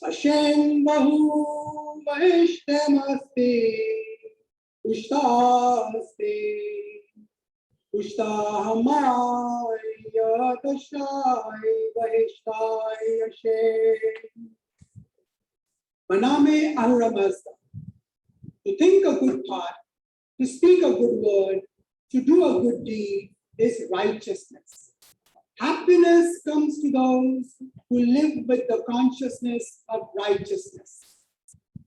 Ashen Bahu Vaishnamaste Ushtaste Ushtahamaya Dashai Vahishtai Ashen Maname Ahuramasta. To think a good thought, to speak a good word, to do a good deed is righteousness. Happiness comes to those who live with the consciousness of righteousness.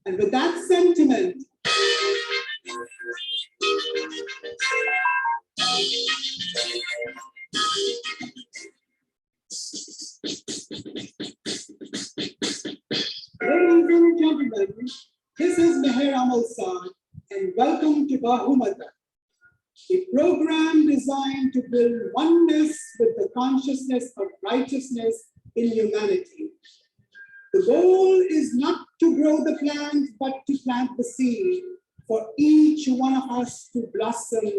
And with that sentiment, ladies and gentlemen, this is Meheraban and welcome to Humata, a program designed to build oneness with the consciousness of righteousness in humanity. The goal is not to grow the plant, but to plant the seed for each one of us to blossom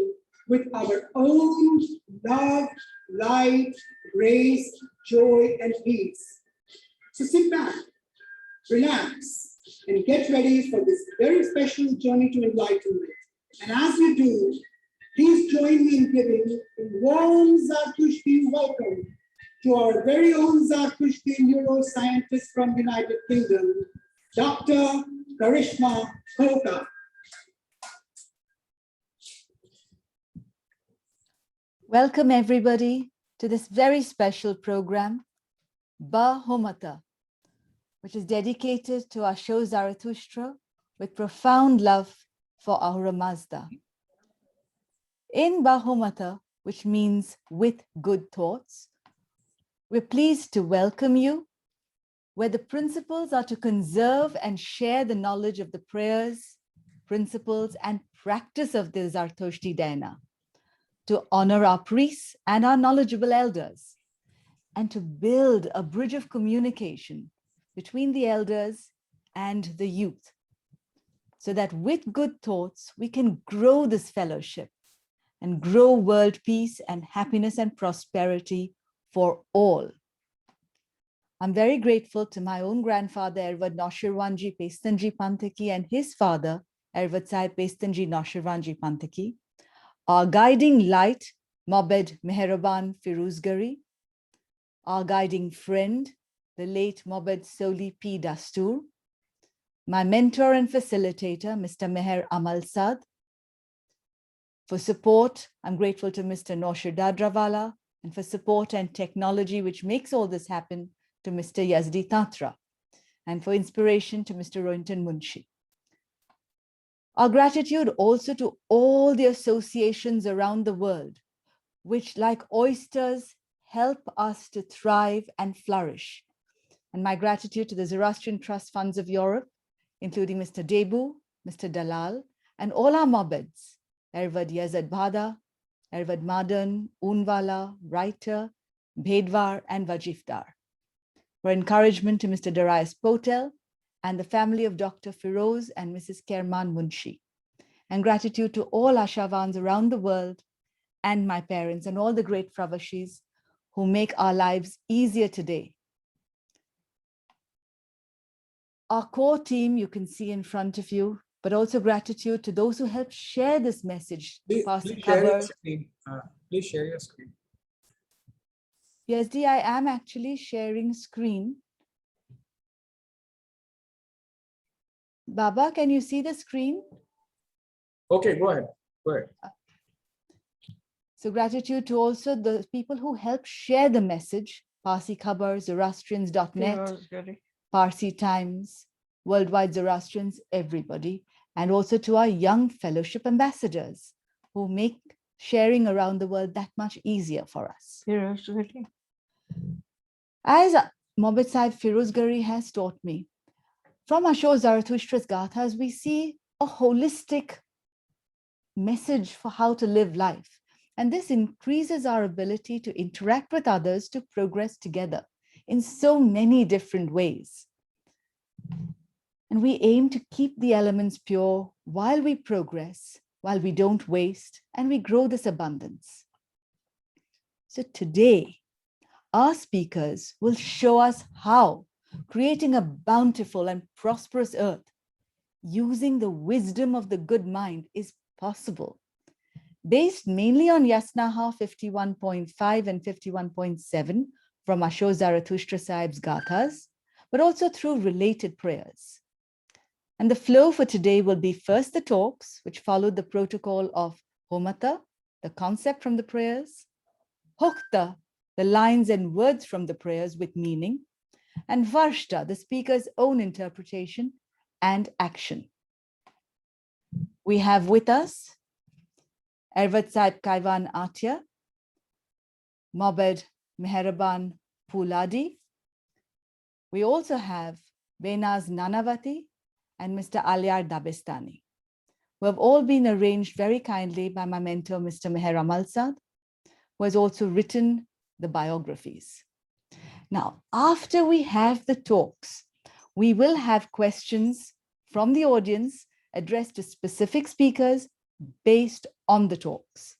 with our own love, light, grace, joy, and peace. So sit back, relax, and get ready for this very special journey to enlightenment. And as you do, please join me in giving a warm Zartushti welcome to our very own Zartushti neuroscientist from the United Kingdom, Dr. Karishma Koka. Welcome everybody to this very special program, Humata, which is dedicated to Asho Zarathustra with profound love for Ahura Mazda. In Humata, which means with good thoughts, we're pleased to welcome you, where the principles are to conserve and share the knowledge of the prayers, principles, and practice of the Zartushti Dhyana, to honor our priests and our knowledgeable elders, and to build a bridge of communication between the elders and the youth, so that with good thoughts, we can grow this fellowship and grow world peace and happiness and prosperity for all. I'm very grateful to my own grandfather, Ervad Noshirwanji Pestanji Pantaki, and his father, Ervad Sahib Pestanji Noshirwanji Pantaki, our guiding light, Mobed Meheraban Firuzgari, our guiding friend, the late Mobed Soli P. Dastur, my mentor and facilitator, Mr. Meher Amal Sad. For support, I'm grateful to Mr. Noshir Dadrawala, and for support and technology, which makes all this happen, to Mr. Yazdi Tatra, and for inspiration to Mr. Rohinton Munshi. Our gratitude also to all the associations around the world, which like oysters, help us to thrive and flourish. And my gratitude to the Zoroastrian Trust Funds of Europe, including Mr. Debu, Mr. Dalal, and all our Mobeds, Ervad Yazad Bhada, Ervad Madan, Unwala, Writer, Bhedwar, and Vajifdar. For encouragement to Mr. Darius Potel and the family of Dr. Firoz and Mrs. Kerman Munshi. And gratitude to all Ashavans around the world and my parents and all the great Pravashis who make our lives easier today. Our core team you can see in front of you, but also gratitude to those who helped share this message. Please share your screen. Please share your screen. Yes, Dee, I am actually sharing screen. Baba, can you see the screen? Okay, go ahead. Go ahead. So gratitude to also the people who helped share the message, Parsi Khabar, Zoroastrians.net, Parsi Times, Worldwide Zoroastrians, everybody, and also to our young fellowship ambassadors who make sharing around the world that much easier for us. As Mobed Sahib Firuzgari has taught me, from Asho Zarathustra's Gathas, we see a holistic message for how to live life. And this increases our ability to interact with others to progress together in so many different ways. And we aim to keep the elements pure while we progress, while we don't waste, and we grow this abundance. So today, our speakers will show us how creating a bountiful and prosperous earth using the wisdom of the good mind is possible, based mainly on Yasnaha 51.5 and 51.7 from Asho Zarathustra Sahib's Gathas, but also through related prayers. And the flow for today will be first the talks, which followed the protocol of Humata, the concept from the prayers, Hokta, the lines and words from the prayers with meaning, and Varshta, the speaker's own interpretation and action. We have with us Ervad Sahib Kaivan Antia, Mobed Meheraban Pouladi. We also have Behnaz Nanavatti and Mr. Alayar Dabestani, who have all been arranged very kindly by my mentor, Mr. Meheraban, who has also written the biographies. Now, after we have the talks, we will have questions from the audience addressed to specific speakers based on the talks.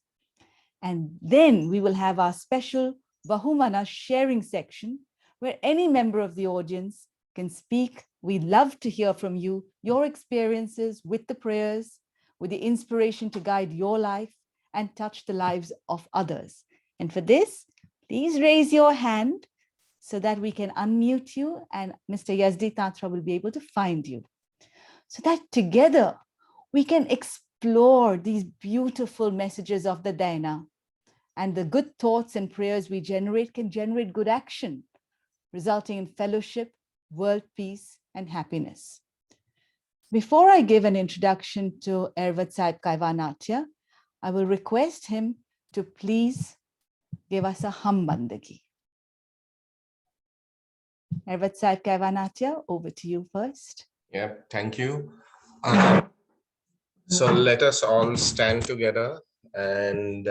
And then we will have our special Bahumana sharing section where any member of the audience can speak. We'd love to hear from you, your experiences with the prayers, with the inspiration to guide your life and touch the lives of others. And for this, please raise your hand so that we can unmute you and Mr. Yazdi Tantra will be able to find you. So that together we can explore these beautiful messages of the Daina, and the good thoughts and prayers we generate can generate good action, resulting in fellowship, world peace, and happiness. Before I give an introduction to Ervad Sahib Kaivan Antia, I will request him to please give us a hum bandagi. Ervad Sahib Kaivan Antia, over to you first. Yeah, thank you. So let us all stand together and,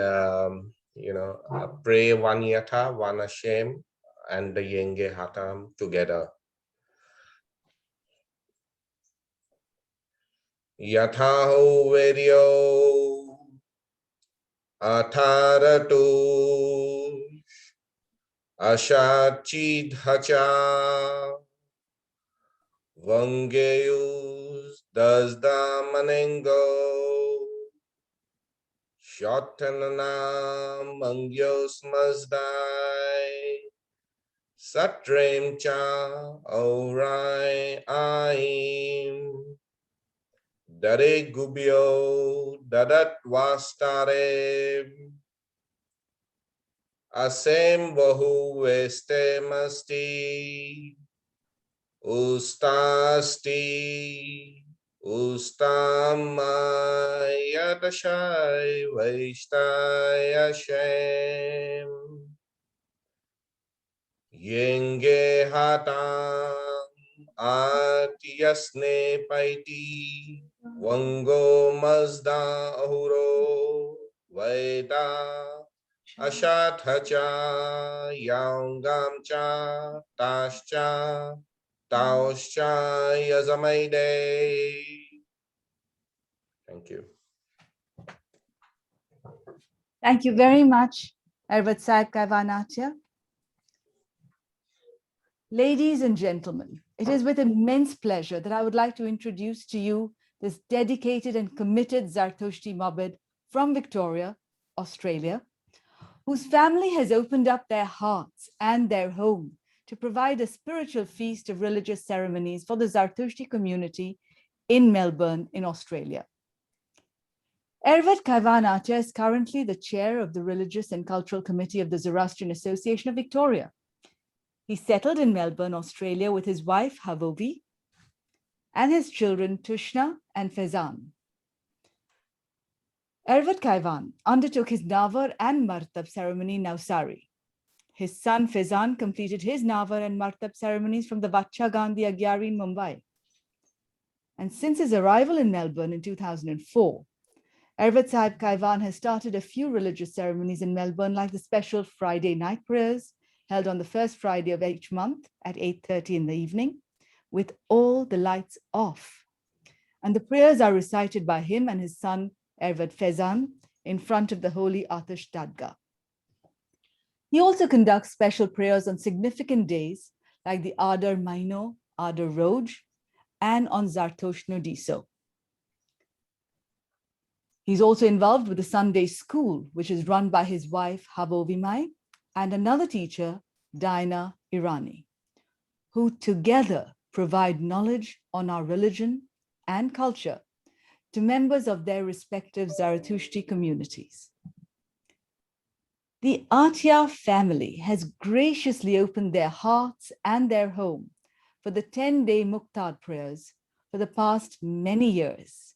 pray one Yatha, one Hashem, and the Yenge Hatam together. Yatha ho Vedyo Atharatu Ashachidhacha Vangeyus Dasdamanengo Shotanana Mangyos Mazdai Satrem Cha Aurai Aim Dare Gubyo Dadat Vastare Asem Vahu Veste Masti Ustasti Ustamaya Dashai Vaishtaya Shem Yenge Hatam Atiyasne Paiti Wango Mazda Ahuro Vaida Ashathacha Yaungamcha Tashcha Taoscha Yazamaide. Thank you. Thank you very much, Ervad Sahib Kaivan Antia. Ladies and gentlemen, it is with immense pleasure that I would like to introduce to you this dedicated and committed Zartushti Mobed from Victoria, Australia, whose family has opened up their hearts and their home to provide a spiritual feast of religious ceremonies for the Zartushti community in Melbourne, in Australia. Ervad Kaivan Antia is currently the chair of the Religious and Cultural Committee of the Zoroastrian Association of Victoria. He settled in Melbourne, Australia with his wife, Havovi, and his children, Tushna and Fezan. Ervad Kaivan undertook his Navar and Martab ceremony in Navsari. His son Fezan completed his Navar and Martab ceremonies from the Vacha Gandhi Agyari in Mumbai. And since his arrival in Melbourne in 2004, Ervad Sahib Kaivan has started a few religious ceremonies in Melbourne, like the special Friday night prayers held on the first Friday of each month at 8:30 in the evening, with all the lights off. And the prayers are recited by him and his son, Ervad Fezan, in front of the holy Atash Dadga. He also conducts special prayers on significant days like the Adar Maino, Adar Roj, and on Zartoshno Diso. He's also involved with the Sunday school, which is run by his wife, Habovimai, and another teacher, Dina Irani, who together provide knowledge on our religion and culture to members of their respective Zarathushtri communities. The Antia family has graciously opened their hearts and their home for the 10-day Muktad prayers for the past many years.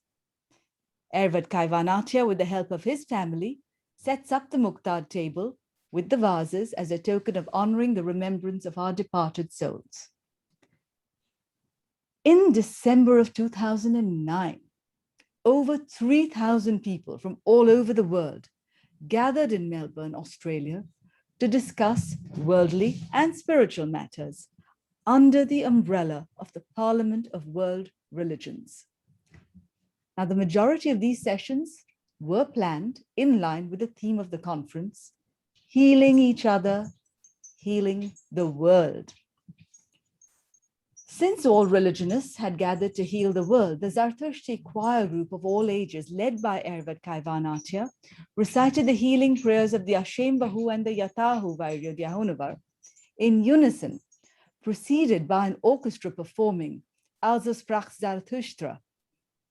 Ervad Kaivan Antia, with the help of his family, sets up the Muktad table with the vases as a token of honoring the remembrance of our departed souls. In December of 2009, over 3,000 people from all over the world gathered in Melbourne, Australia, to discuss worldly and spiritual matters under the umbrella of the Parliament of World Religions. Now, the majority of these sessions were planned in line with the theme of the conference, healing each other, healing the world. Since all religionists had gathered to heal the world, the Zartushti choir group of all ages, led by Ervad Kaivan Antia, recited the healing prayers of the Ashem Bahu and the Yatahu Vairyo Dyahunavar in unison, preceded by an orchestra performing Also sprach Zarathustra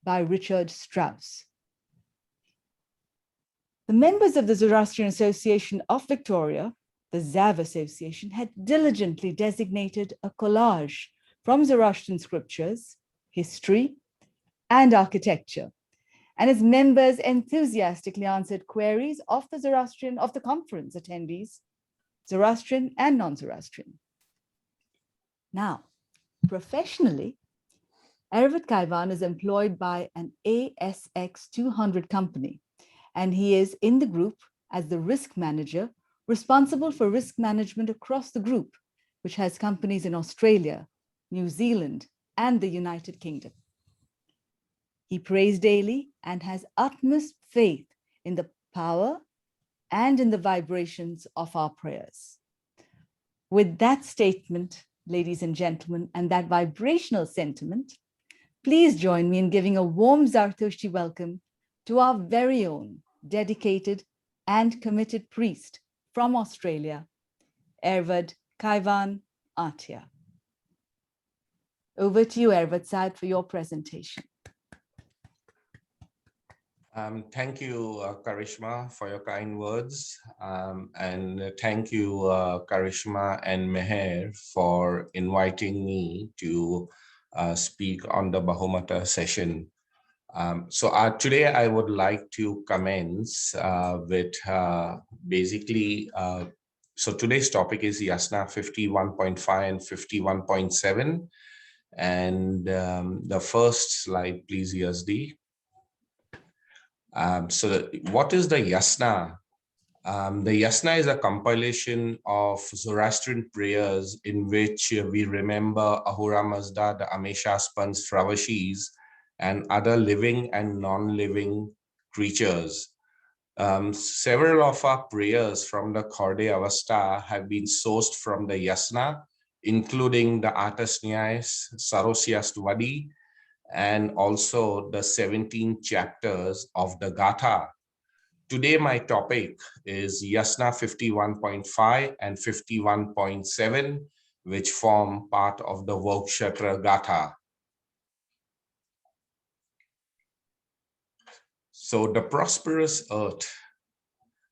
by Richard Strauss. The members of the Zoroastrian Association of Victoria, the ZAV Association, had diligently designated a collage from Zoroastrian scriptures, history, and architecture, and its members enthusiastically answered queries of the conference attendees, Zoroastrian and non-Zoroastrian. Now, professionally, Ervad Kaivan is employed by an ASX 200 company, and he is in the group as the risk manager responsible for risk management across the group, which has companies in Australia, New Zealand, and the United Kingdom. He prays daily and has utmost faith in the power and in the vibrations of our prayers. With that statement, ladies and gentlemen, and that vibrational sentiment, please join me in giving a warm Zartushti welcome to our very own dedicated and committed priest from Australia, Ervad Kaivan Antia. Over to you, Ervad Said, for your presentation. Thank you, Karishma, for your kind words. And thank you, Karishma and Meher, for inviting me to speak on the Bahumata session. So today I would like to commence with basically, so today's topic is Yasna 51.5 and 51.7. And the first slide, please, Yazdi. So what is the Yasna? The Yasna is a compilation of Zoroastrian prayers in which we remember Ahura Mazda, the Amesha Spans Fravashis, and other living and non-living creatures. Several of our prayers from the Khorde Avasta have been sourced from the Yasna, including the Atas Nyais, Sarosiastvadi, and also the 17 chapters of the Gatha. Today, my topic is Yasna 51.5 and 51.7, which form part of the Vokshatra Gatha. So the prosperous earth,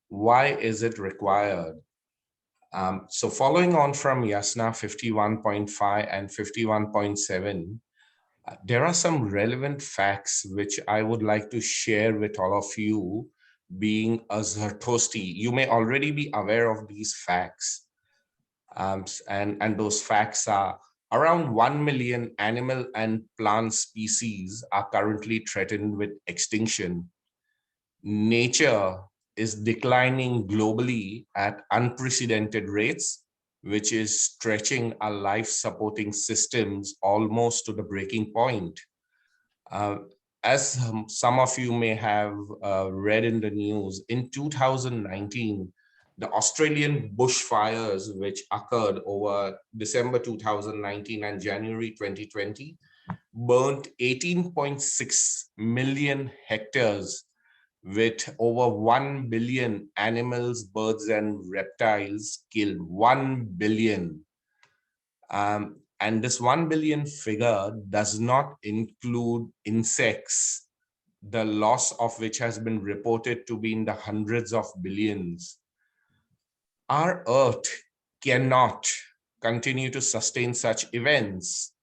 why is it required? So following on from Yasna 51.5 and 51.7, there are some relevant facts which I would like to share with all of you. Being a Zartosti, you may already be aware of these facts. And those facts are around 1 million animal and plant species are currently threatened with extinction. Nature is declining globally at unprecedented rates, which is stretching our life-supporting systems almost to the breaking point. As some of you may have read in the news, in 2019, the Australian bushfires, which occurred over December 2019 and January 2020, burnt 18.6 million hectares with over 1 billion animals, birds, and reptiles killed. 1 billion. And this 1 billion figure does not include insects, the loss of which has been reported to be in the hundreds of billions. Our Earth cannot continue to sustain such events.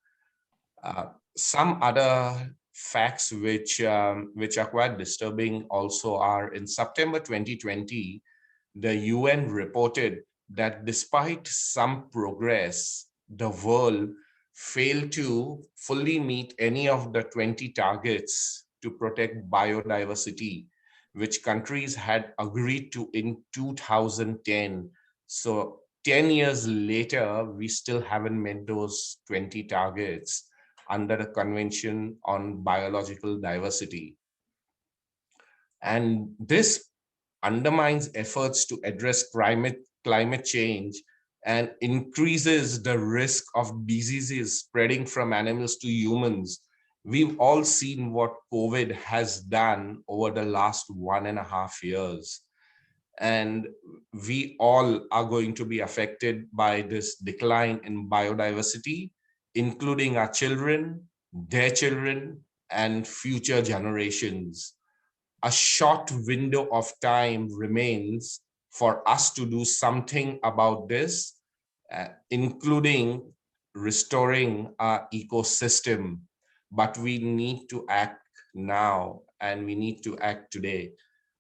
Some other facts which are quite disturbing also are, in September 2020, the UN reported that despite some progress, the world failed to fully meet any of the 20 targets to protect biodiversity, which countries had agreed to in 2010. So 10 years later, we still haven't met those 20 targets under the Convention on Biological Diversity. And this undermines efforts to address climate change and increases the risk of diseases spreading from animals to humans. We've all seen what COVID has done over the last 1.5 years. And we all are going to be affected by this decline in biodiversity, including our children, their children, and future generations. A short window of time remains for us to do something about this, including restoring our ecosystem. But we need to act now, and we need to act today.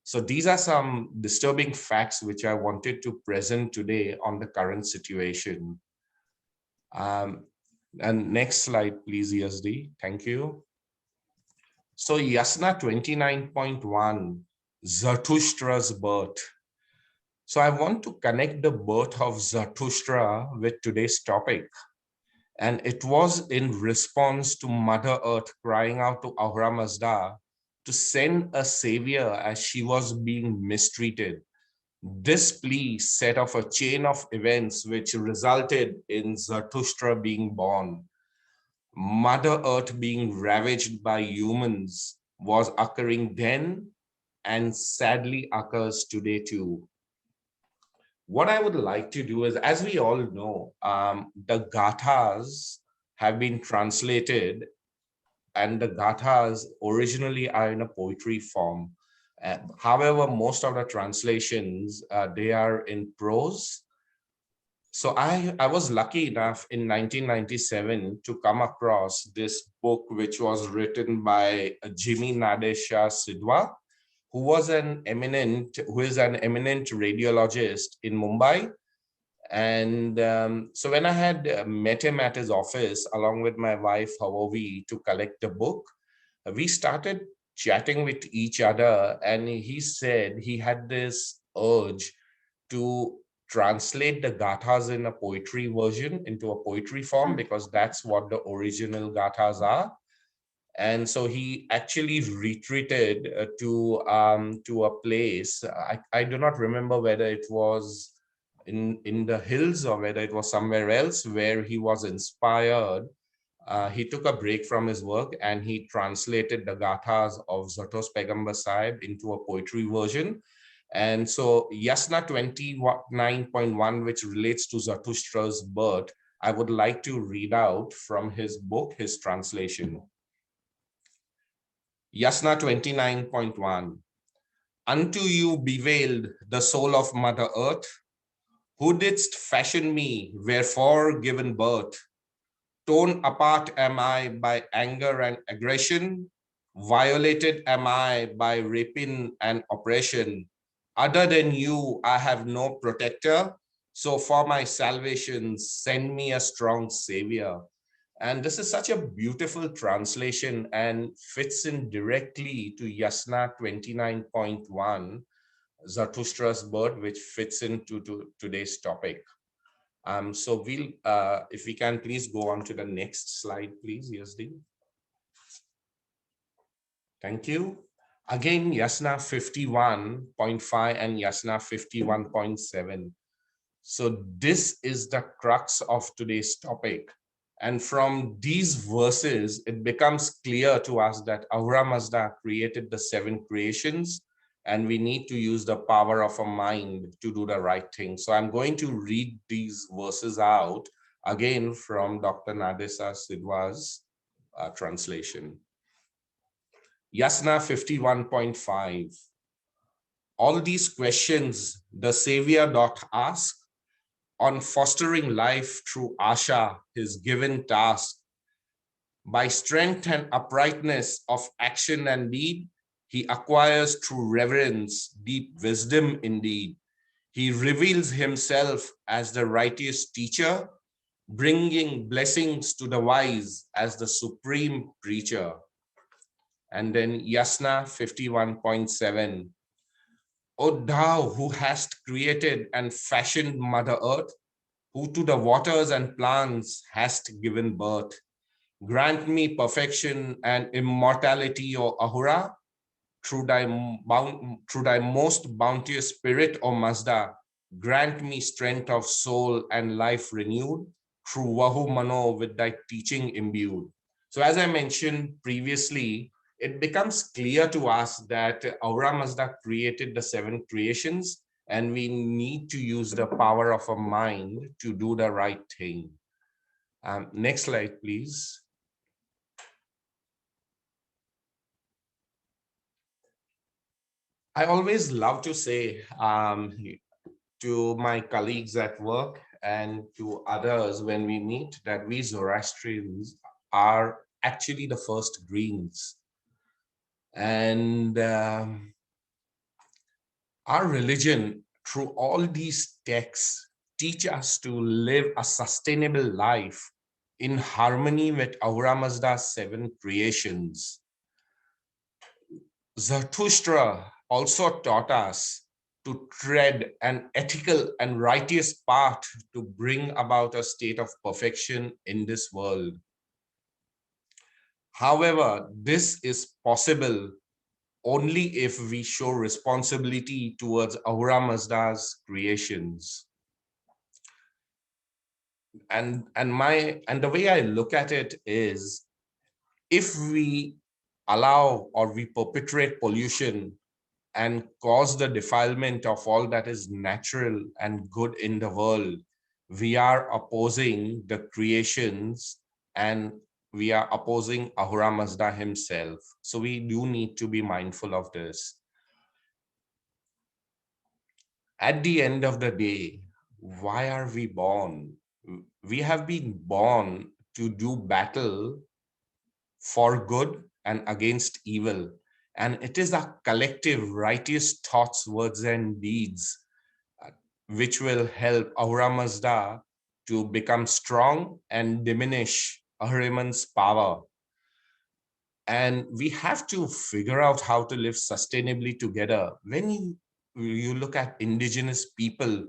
So these are some disturbing facts which I wanted to present today on the current situation. And next slide, please, Yazdi. Thank you. So Yasna 29.1, Zarathustra's birth. So I want to connect the birth of Zarathustra with today's topic. And it was in response to Mother Earth crying out to Ahura Mazda to send a savior as she was being mistreated. This plea set off a chain of events which resulted in Zarathustra being born. Mother Earth being ravaged by humans was occurring then and sadly occurs today too. What I would like to do is, as we all know, the Gathas have been translated, and the Gathas originally are in a poetry form. However, most of the translations, they are in prose. So I was lucky enough in 1997 to come across this book, which was written by Jimmy Nadesha Sidhwa, who is an eminent radiologist in Mumbai. And so when I had met him at his office, along with my wife, Havavi, to collect the book, we started chatting with each other. And he said he had this urge to translate the Gathas in a poetry version into a poetry form, because that's what the original Gathas are. And so he actually retreated to a place. I do not remember whether it was in the hills or whether it was somewhere else, where he was inspired. He took a break from his work and he translated the Gathas of Zatos Pegambar Sahib into a poetry version. And so Yasna 29.1, which relates to Zarathustra's birth, I would like to read out from his book, his translation. Yasna 29.1. Unto you bewailed the soul of Mother Earth, who didst fashion me, wherefore given birth. Torn apart am I by anger and aggression, violated am I by rapine and oppression. Other than you, I have no protector, so for my salvation, send me a strong savior. And this is such a beautiful translation and fits in directly to Yasna 29.1, Zarathustra's birth, which fits into today's topic. So we'll, if we can please go on to the next slide, please, Yazdi. Thank you. Again, Yasna 51.5 and Yasna 51.7. So this is the crux of today's topic. And from these verses, it becomes clear to us that Ahura Mazda created the 7 creations, and we need to use the power of a mind to do the right thing. So I'm going to read these verses out again from Dr. Nadisa Sidwa's translation. Yasna 51.5. All these questions the Savior doth ask on fostering life through Asha, his given task. By strength and uprightness of action and deed, he acquires through reverence deep wisdom indeed. He reveals himself as the righteous teacher, bringing blessings to the wise as the supreme preacher. And then Yasna 51.7. O thou who hast created and fashioned Mother Earth, who to the waters and plants hast given birth, grant me perfection and immortality, O Ahura, through thy most bounteous spirit, O Mazda, grant me strength of soul and life renewed, through Vahu Mano with thy teaching imbued. So as I mentioned previously, it becomes clear to us that Ahura Mazda created the 7 creations, and we need to use the power of a mind to do the right thing. Next slide, please. I always love to say to my colleagues at work and to others when we meet that we Zoroastrians are actually the first Greens. And our religion, through all these texts, teach us to live a sustainable life in harmony with Ahura Mazda's 7 creations. Zarathustra also taught us to tread an ethical and righteous path to bring about a state of perfection in this world. However, this is possible only if we show responsibility towards Ahura Mazda's creations. And the way I look at it is, if we allow or we perpetrate pollution and cause the defilement of all that is natural and good in the world, we are opposing the creations and we are opposing Ahura Mazda himself. So we do need to be mindful of this. At the end of the day, why are we born? We have been born to do battle for good and against evil. And it is our collective righteous thoughts, words, and deeds which will help Ahura Mazda to become strong and diminish Ahriman's power. And we have to figure out how to live sustainably together. When you look at indigenous people,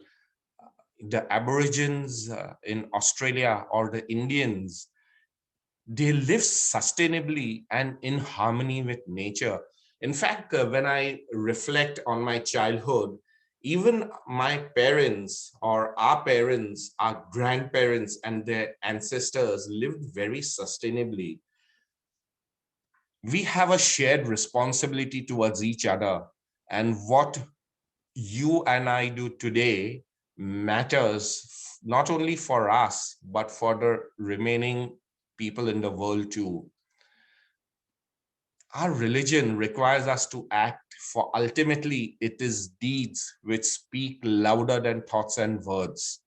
the Aborigines in Australia or the Indians, they live sustainably and in harmony with nature. In fact, when I reflect on my childhood, even my parents or our parents, our grandparents and their ancestors lived very sustainably. We have a shared responsibility towards each other, and what you and I do today matters not only for us, but for the remaining people in the world too. Our religion requires us to act, for ultimately it is deeds which speak louder than thoughts and words.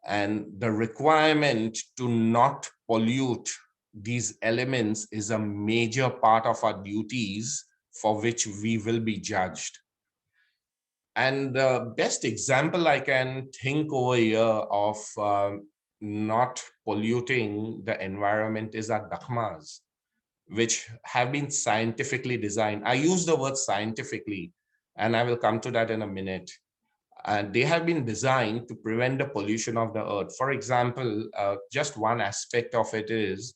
And the requirement to not pollute these elements is a major part of our duties for which we will be judged. And the best example I can think over here of not polluting the environment is our dakmas, which have been scientifically designed. I use the word scientifically, and I will come to that in a minute. And they have been designed to prevent the pollution of the earth. For example, just one aspect of it is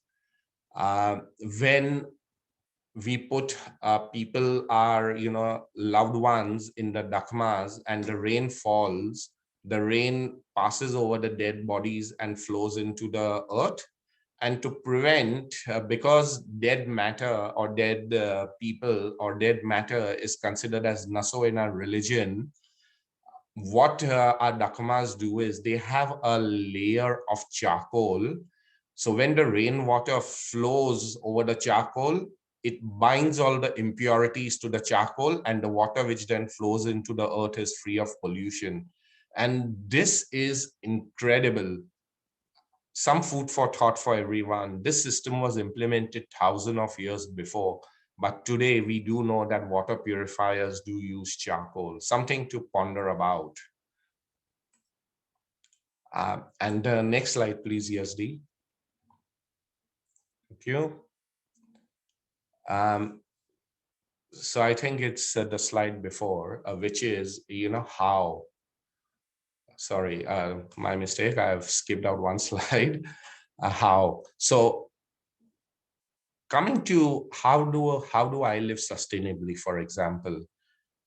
when we put people, our loved ones, in the dakmas, and the rain falls, the rain passes over the dead bodies and flows into the earth. And to prevent, because dead matter or dead people or dead matter is considered as naso in our religion, what our dakmas do is they have a layer of charcoal. So when the rainwater flows over the charcoal, it binds all the impurities to the charcoal, and the water which then flows into the earth is free of pollution. And this is incredible. Some food for thought for everyone. This system was implemented thousands of years before, but today we do know that water purifiers do use charcoal, something to ponder about. And next slide, please, Yazdi. Thank you. So I think it's the slide before, which is, how. Sorry, my mistake. I've skipped out one slide. How. So coming to how do I live sustainably, for example.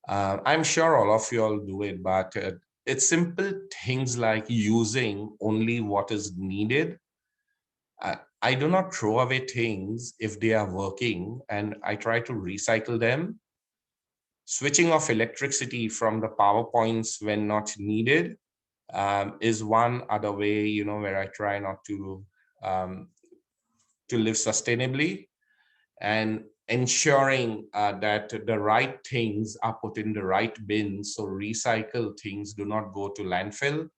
I'm sure all of you all do it, but it's simple things like using only what is needed. I do not throw away things if they are working, and I try to recycle them. Switching off electricity from the power points when not needed is one other way, where I try not to live sustainably, and ensuring that the right things are put in the right bins, so recycled things do not go to landfill,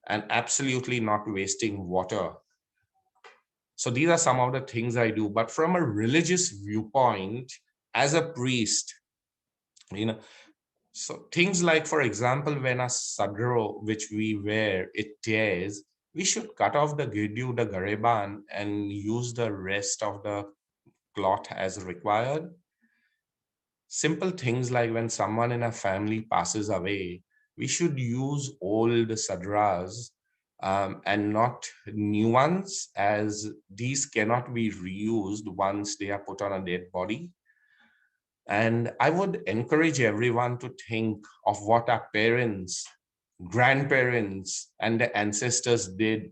and absolutely not wasting water. So these are some of the things I do. But from a religious viewpoint, as a priest, so things like, for example, when a sadro, which we wear, it tears, we should cut off the gidu, the gareban, and use the rest of the cloth as required. Simple things like when someone in a family passes away, we should use old sadras and not new ones, as these cannot be reused once they are put on a dead body. And I would encourage everyone to think of what our parents, grandparents, and the ancestors did,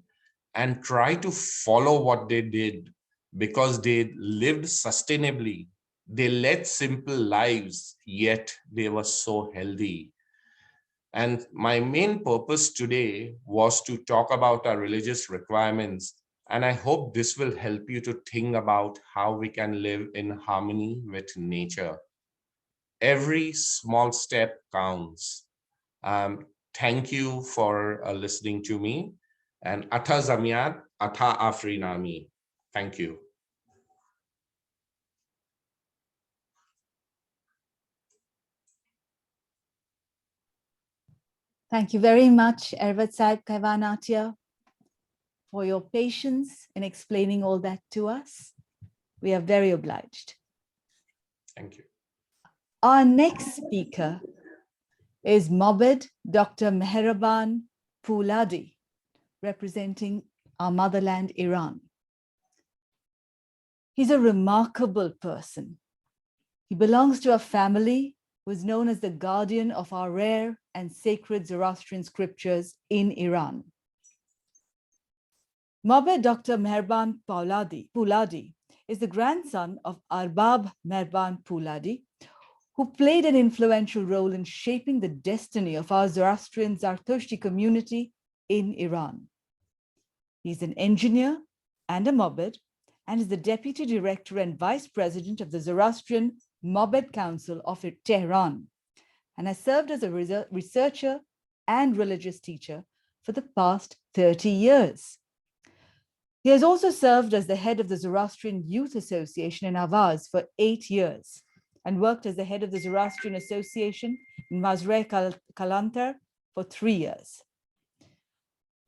and try to follow what they did, because they lived sustainably. They led simple lives, yet they were so healthy. And my main purpose today was to talk about our religious requirements. And I hope this will help you to think about how we can live in harmony with nature. Every small step counts. Thank you for listening to me. And Ata Zamiyat, Ata Afrinami. Thank you. Thank you very much, Ervad Saib, Kaivan, Antia, for your patience in explaining all that to us. We are very obliged. Thank you. Our next speaker is Mobed Dr. Meheraban Pouladi, representing our motherland, Iran. He's a remarkable person. He belongs to a family who is known as the guardian of our rare and sacred Zoroastrian scriptures in Iran. Mobed Dr. Meheraban Pouladi is the grandson of Arbab Meheraban Pouladi, who played an influential role in shaping the destiny of our Zoroastrian Zartushti community in Iran. He's an engineer and a Mobed, and is the Deputy Director and Vice President of the Zoroastrian Mobed Council of Tehran, and has served as a researcher and religious teacher for the past 30 years. He has also served as the head of the Zoroastrian Youth Association in Avaz for 8 years, and worked as the head of the Zoroastrian Association in Mazre Kalantar for 3 years.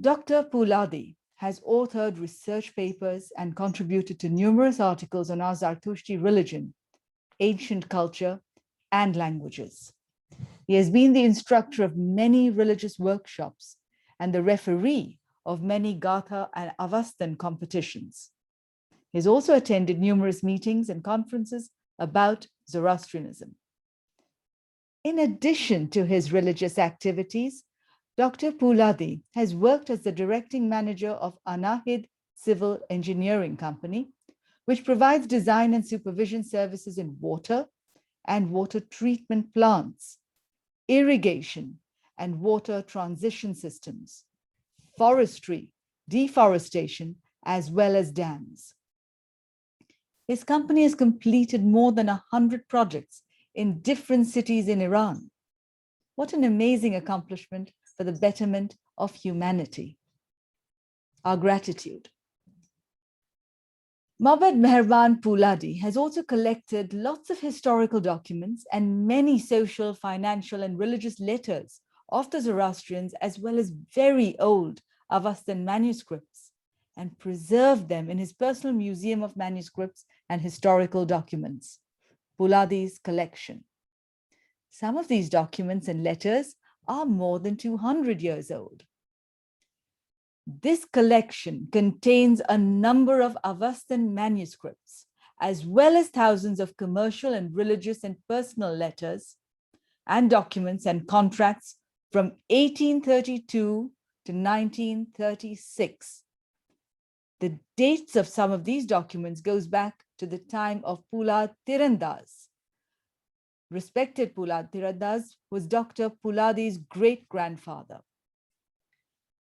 Dr. Pouladi has authored research papers and contributed to numerous articles on our Zartushti religion, ancient culture, and languages. He has been the instructor of many religious workshops and the referee of many Gatha and Avastan competitions. He has also attended numerous meetings and conferences about Zoroastrianism. In addition to his religious activities, Dr. Pouladi has worked as the directing manager of Anahid Civil Engineering Company, which provides design and supervision services in water and water treatment plants, irrigation and water transition systems, forestry, deforestation, as well as dams. His company has completed more than 100 projects in different cities in Iran. What an amazing accomplishment for the betterment of humanity. Our gratitude. Mabed Meheraban Pouladi has also collected lots of historical documents and many social, financial, and religious letters of the Zoroastrians, as well as very old Avestan manuscripts, and preserved them in his personal museum of manuscripts and historical documents, Pouladi's collection. Some of these documents and letters are more than 200 years old. This collection contains a number of Avestan manuscripts, as well as thousands of commercial and religious and personal letters and documents and contracts from 1832 to 1936. The dates of some of these documents goes back to the time of Poulad Tirandaz. Respected Poulad Tirandaz was Dr. Pouladi's great-grandfather.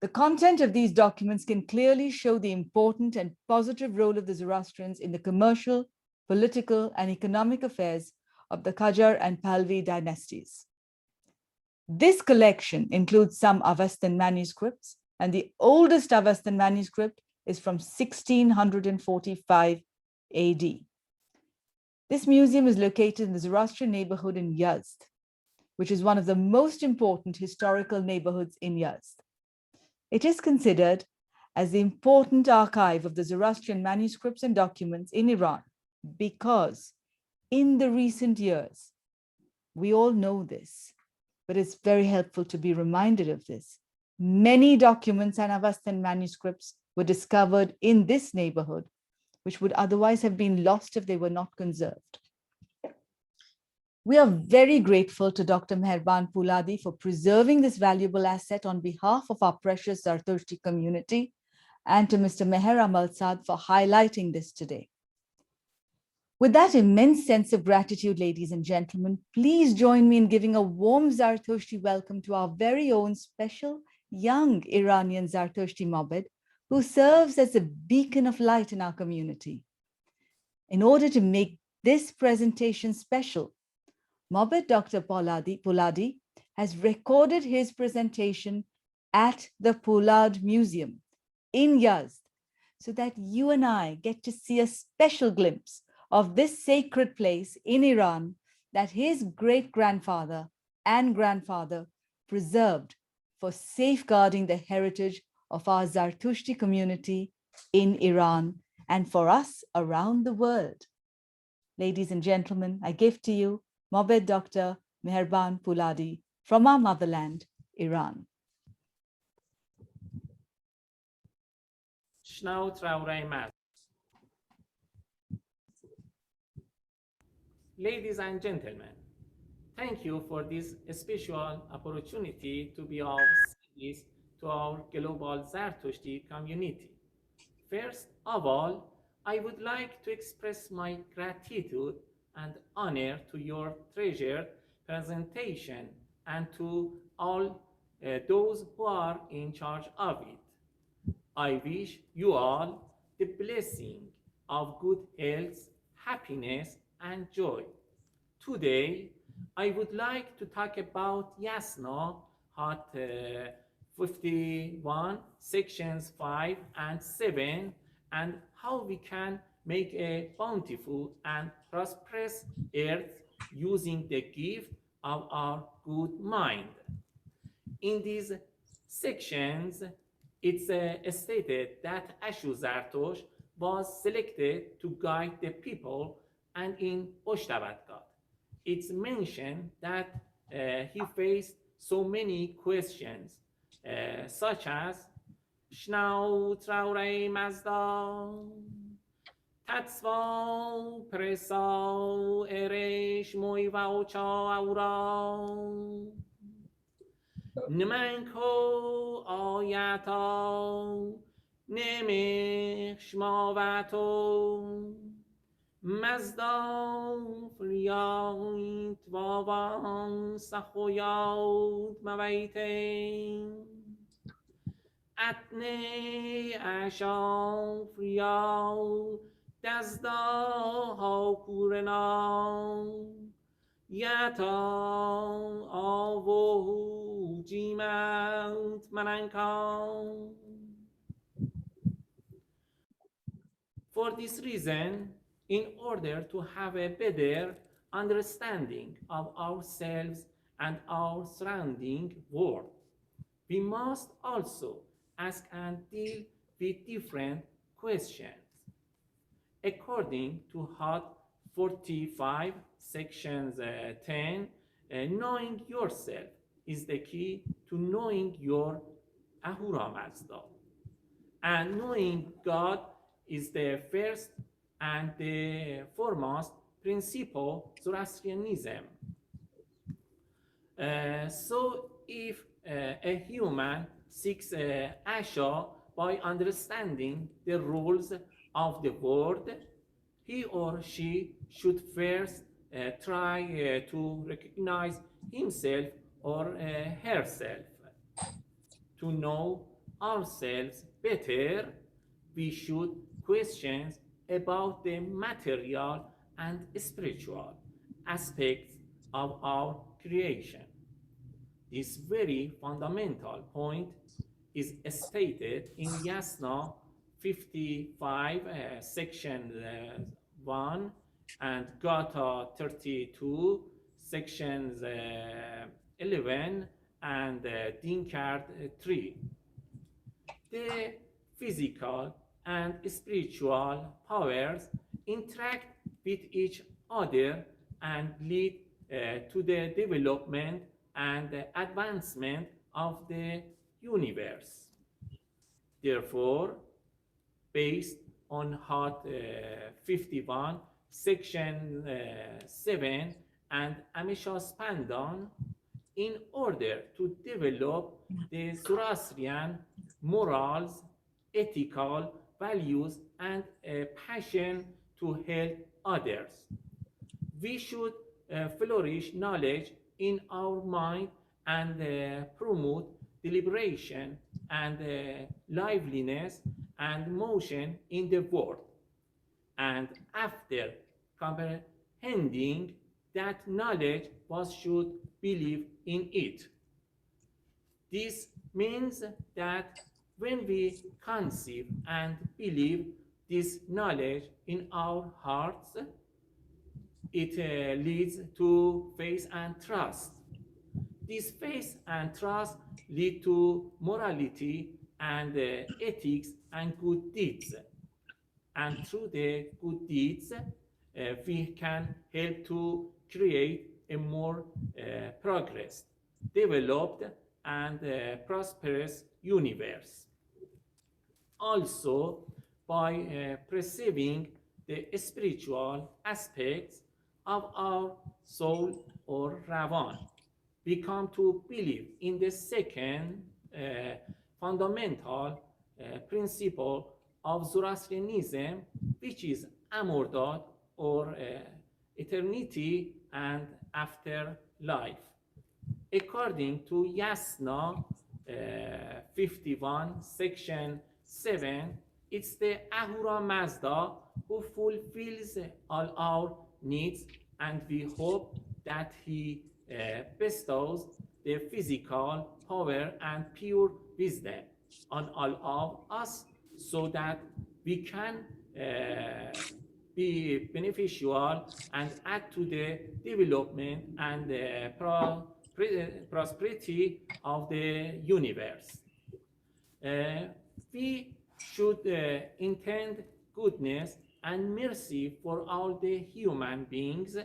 The content of these documents can clearly show the important and positive role of the Zoroastrians in the commercial, political, and economic affairs of the Qajar and Pahlavi dynasties. This collection includes some Avestan manuscripts, and the oldest Avestan manuscript is from 1645 AD. This museum is located in the Zoroastrian neighborhood in Yazd, which is one of the most important historical neighborhoods in Yazd. It is considered as the important archive of the Zoroastrian manuscripts and documents in Iran because in the recent years, we all know this, but it's very helpful to be reminded of this. Many documents and Avestan manuscripts were discovered in this neighborhood, which would otherwise have been lost if they were not conserved. We are very grateful to Dr. Meheraban Pouladi for preserving this valuable asset on behalf of our precious Zartushti community, and to Mr. Meher Amal Saad for highlighting this today. With that immense sense of gratitude, ladies and gentlemen, please join me in giving a warm Zartushti welcome to our very own special young Iranian Zartushti Mabed, who serves as a beacon of light in our community. In order to make this presentation special, Mabed Dr. Pouladi has recorded his presentation at the Poulad Museum in Yazd, so that you and I get to see a special glimpse of this sacred place in Iran that his great-grandfather and grandfather preserved for safeguarding the heritage of our Zartushti community in Iran and for us around the world. Ladies and gentlemen, I give to you Mabed Dr. Meheraban Pouladi from our motherland, Iran. Ladies and gentlemen, thank you for this special opportunity to be of service to our global Zartushti community. First of all, I would like to express my gratitude and honor to your treasured presentation and to all those who are in charge of it. I wish you all the blessing of good health, happiness, and joy. Today, I would like to talk about Yasna Hot 51, sections 5 and 7, and how we can make a bountiful and prosperous earth using the gift of our good mind. In these sections, it's stated that Ashu Zartosh was selected to guide the people, and in Oshtabatkat, it's mentioned that he faced so many questions, such as Shnau Traure Mazda, Tatsvau presau eresh moivau aura. Nemanko ayato nemishmavato. Mazdau fliait vavan sachoyot mavaitein. Atne ashau friau dazda haukurenau. Yata avohu jimat manankau. For this reason, in order to have a better understanding of ourselves and our surrounding world, we must also ask and deal with different questions. According to Hot 45, sections 10, knowing yourself is the key to knowing your Ahura Mazda. And knowing God is the first and the foremost principle Zoroastrianism. So if a human seeks Asha by understanding the rules of the world, he or she should first try to recognize himself or herself. To know ourselves better, we should question about the material and spiritual aspects of our creation. This very fundamental point is stated in Yasna 55, section 1, and Gata 32, sections 11, and Dinkard 3. The physical and spiritual powers interact with each other and lead to the development and advancement of the universe. Therefore, based on Hot 51, section 7, and Amisha Spandan, in order to develop the Zoroastrian morals, ethical values, and a passion to help others. We should flourish knowledge in our mind and promote deliberation and liveliness and motion in the world. And after comprehending that knowledge, one should believe in it. This means that when we conceive and believe this knowledge in our hearts, it leads to faith and trust. This faith and trust lead to morality and ethics and good deeds. And through the good deeds, we can help to create a more progressed, developed, and prosperous universe. Also, by perceiving the spiritual aspects of our soul or Ravan, we come to believe in the second fundamental principle of Zoroastrianism, which is Amordad, or eternity and afterlife. According to Yasna 51, section 7, it's the Ahura Mazda who fulfills all our needs, and we hope that he bestows the physical power and pure wisdom on all of us, so that we can be beneficial and add to the development and prosperity of the universe. We should intend goodness and mercy for all the human beings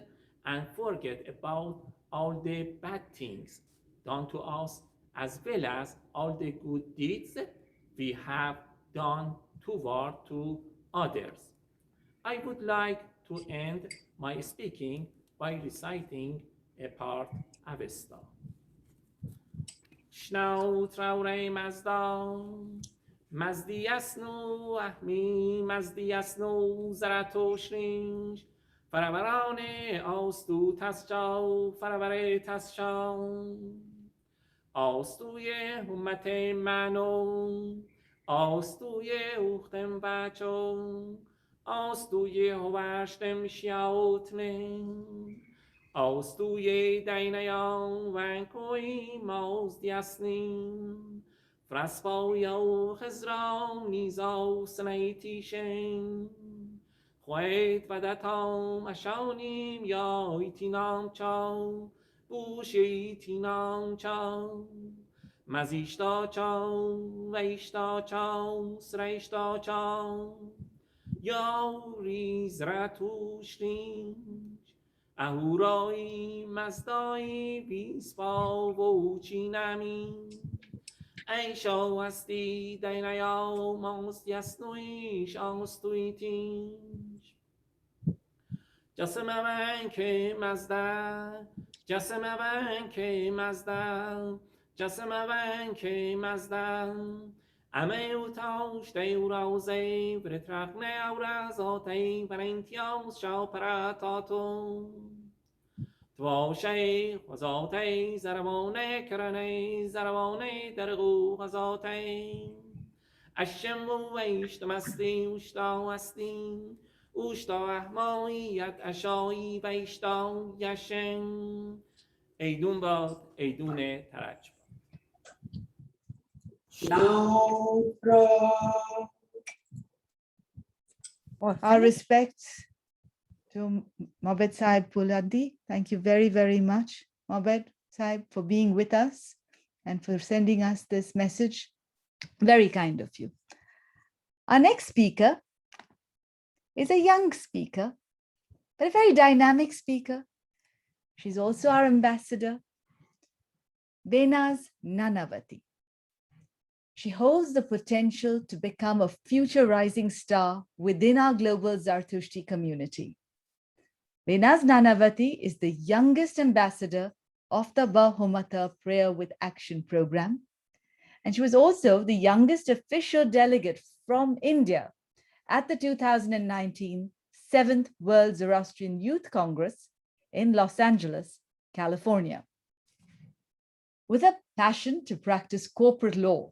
and forget about all the bad things done to us, as well as all the good deeds we have done toward to others. I would like to end my speaking by reciting a part Avesta. شنو تراوره مزدان مزدی اسنو احمی مزدی اسنو زرتوشنینج فروران آستو تسجاو فرور تسجاو آستوی همت منو آستوی اوختم بچو آستوی هوشتم شیاوتنه آستوی دینیا ونکوی موز دیاسنین فرسپایا خزرام نیزا سنیتیشن خویت ودتام اشانیم یا ایتینام چاو بوشی تینام چاو مزیشتا چاو ویشتا چاو سریشتا چاو یا ریز رتوشتین اهورایی مزدایی بیسپا و چینمی ای شاوستی دینیا ماست یسنویش آستویتیش جسم من که مزده جسم من که مزده جسم من که مزده امه اوتاش دیورازه برترقنه اورازاتی برینتیاز شاپراتاتو تواشی غزاتی زرمانه کرنه زرمانه درغو غزاتی اشم و ویشتمستی اوشتا هستی اوشتا احماییت اشایی ویشتا یشن ایدون باد ایدون ترج Now, Our respects to Mobed Sahib Pouladi. Thank you very, very much, Mobed Sahib, for being with us and for sending us this message. Very kind of you. Our next speaker is a young speaker, but a very dynamic speaker. She's also our ambassador, Behnaz Nanavatti. She holds the potential to become a future rising star within our global Zartushti community. Behnaz Nanavatti is the youngest ambassador of the Humata Prayer with Action program. And she was also the youngest official delegate from India at the 2019 7th World Zoroastrian Youth Congress in Los Angeles, California. With a passion to practice corporate law,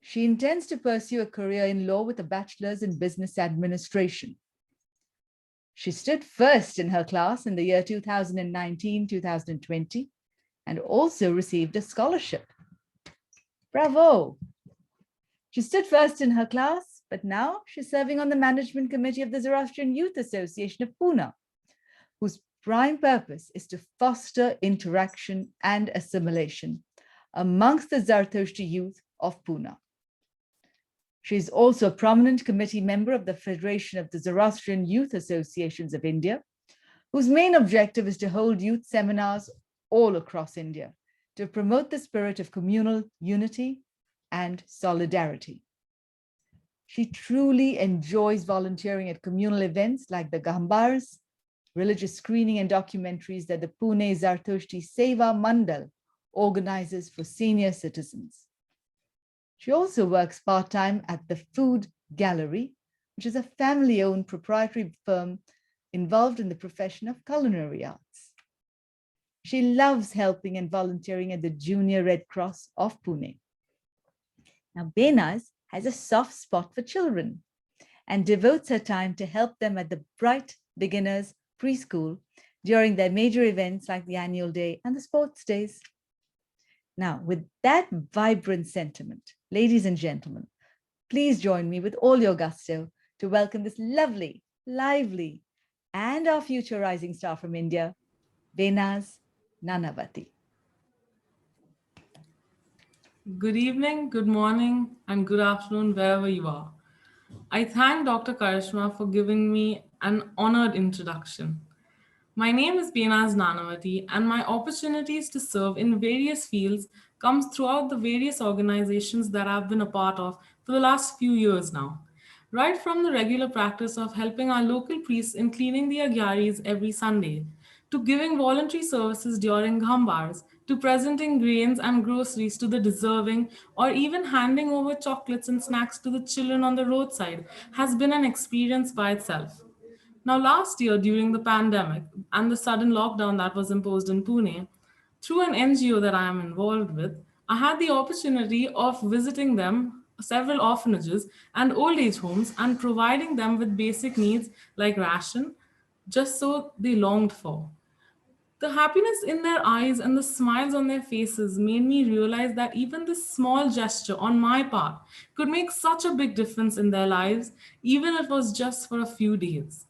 she intends to pursue a career in law with a bachelor's in business administration. She stood first in her class in the year 2019-2020 and also received a scholarship. Bravo! She stood first in her class, but now she's serving on the management committee of the Zoroastrian Youth Association of Pune, whose prime purpose is to foster interaction and assimilation amongst the Zarathustra youth of Pune. She is also a prominent committee member of the Federation of the Zoroastrian Youth Associations of India, whose main objective is to hold youth seminars all across India to promote the spirit of communal unity and solidarity. She truly enjoys volunteering at communal events like the Gambars, religious screening and documentaries that the Pune Zartushti Seva Mandal organizes for senior citizens. She also works part-time at the Food Gallery, which is a family-owned proprietary firm involved in the profession of culinary arts. She loves helping and volunteering at the Junior Red Cross of Pune. Now, Behnaz has a soft spot for children and devotes her time to help them at the Bright Beginners Preschool during their major events like the annual day and the sports days. Now, with that vibrant sentiment, ladies and gentlemen, please join me with all your gusto to welcome this lovely, lively, and our future rising star from India, Behnaz Nanavatti. Good evening, good morning, and good afternoon, wherever you are. I thank Dr. Karishma for giving me an honored introduction. My name is Behnaz Nanavatti, and my opportunities to serve in various fields comes throughout the various organizations that I've been a part of for the last few years now. right from the regular practice of helping our local priests in cleaning the agyaris every Sunday, to giving voluntary services during ghambars, to presenting grains and groceries to the deserving, or even handing over chocolates and snacks to the children on the roadside, has been an experience by itself. Now, last year during the pandemic and the sudden lockdown that was imposed in Pune, through an NGO that I am involved with, I had the opportunity of visiting them, several orphanages and old age homes, and providing them with basic needs like ration, just so they longed for. The happiness in their eyes and the smiles on their faces made me realize that even this small gesture on my part could make such a big difference in their lives, even if it was just for a few days.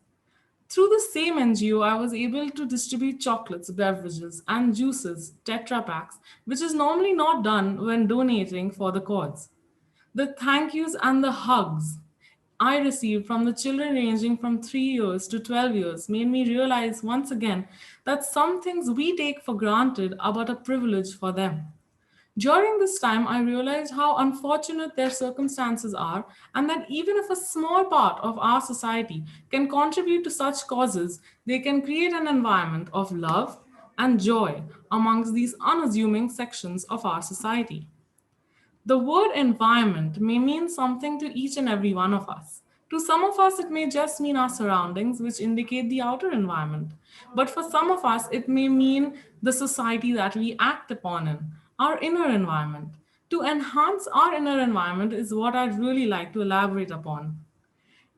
Through the same NGO, I was able to distribute chocolates, beverages, and juices, Tetra Packs, which is normally not done when donating for the cause. The thank yous and the hugs I received from the children ranging from 3 years to 12 years made me realize once again that some things we take for granted are but a privilege for them. During this time, I realized how unfortunate their circumstances are, and that even if a small part of our society can contribute to such causes, they can create an environment of love and joy amongst these unassuming sections of our society. The word environment may mean something to each and every one of us. To some of us, it may just mean our surroundings, which indicate the outer environment. But for some of us, it may mean the society that we act upon in, our inner environment. To enhance our inner environment is what I'd really like to elaborate upon.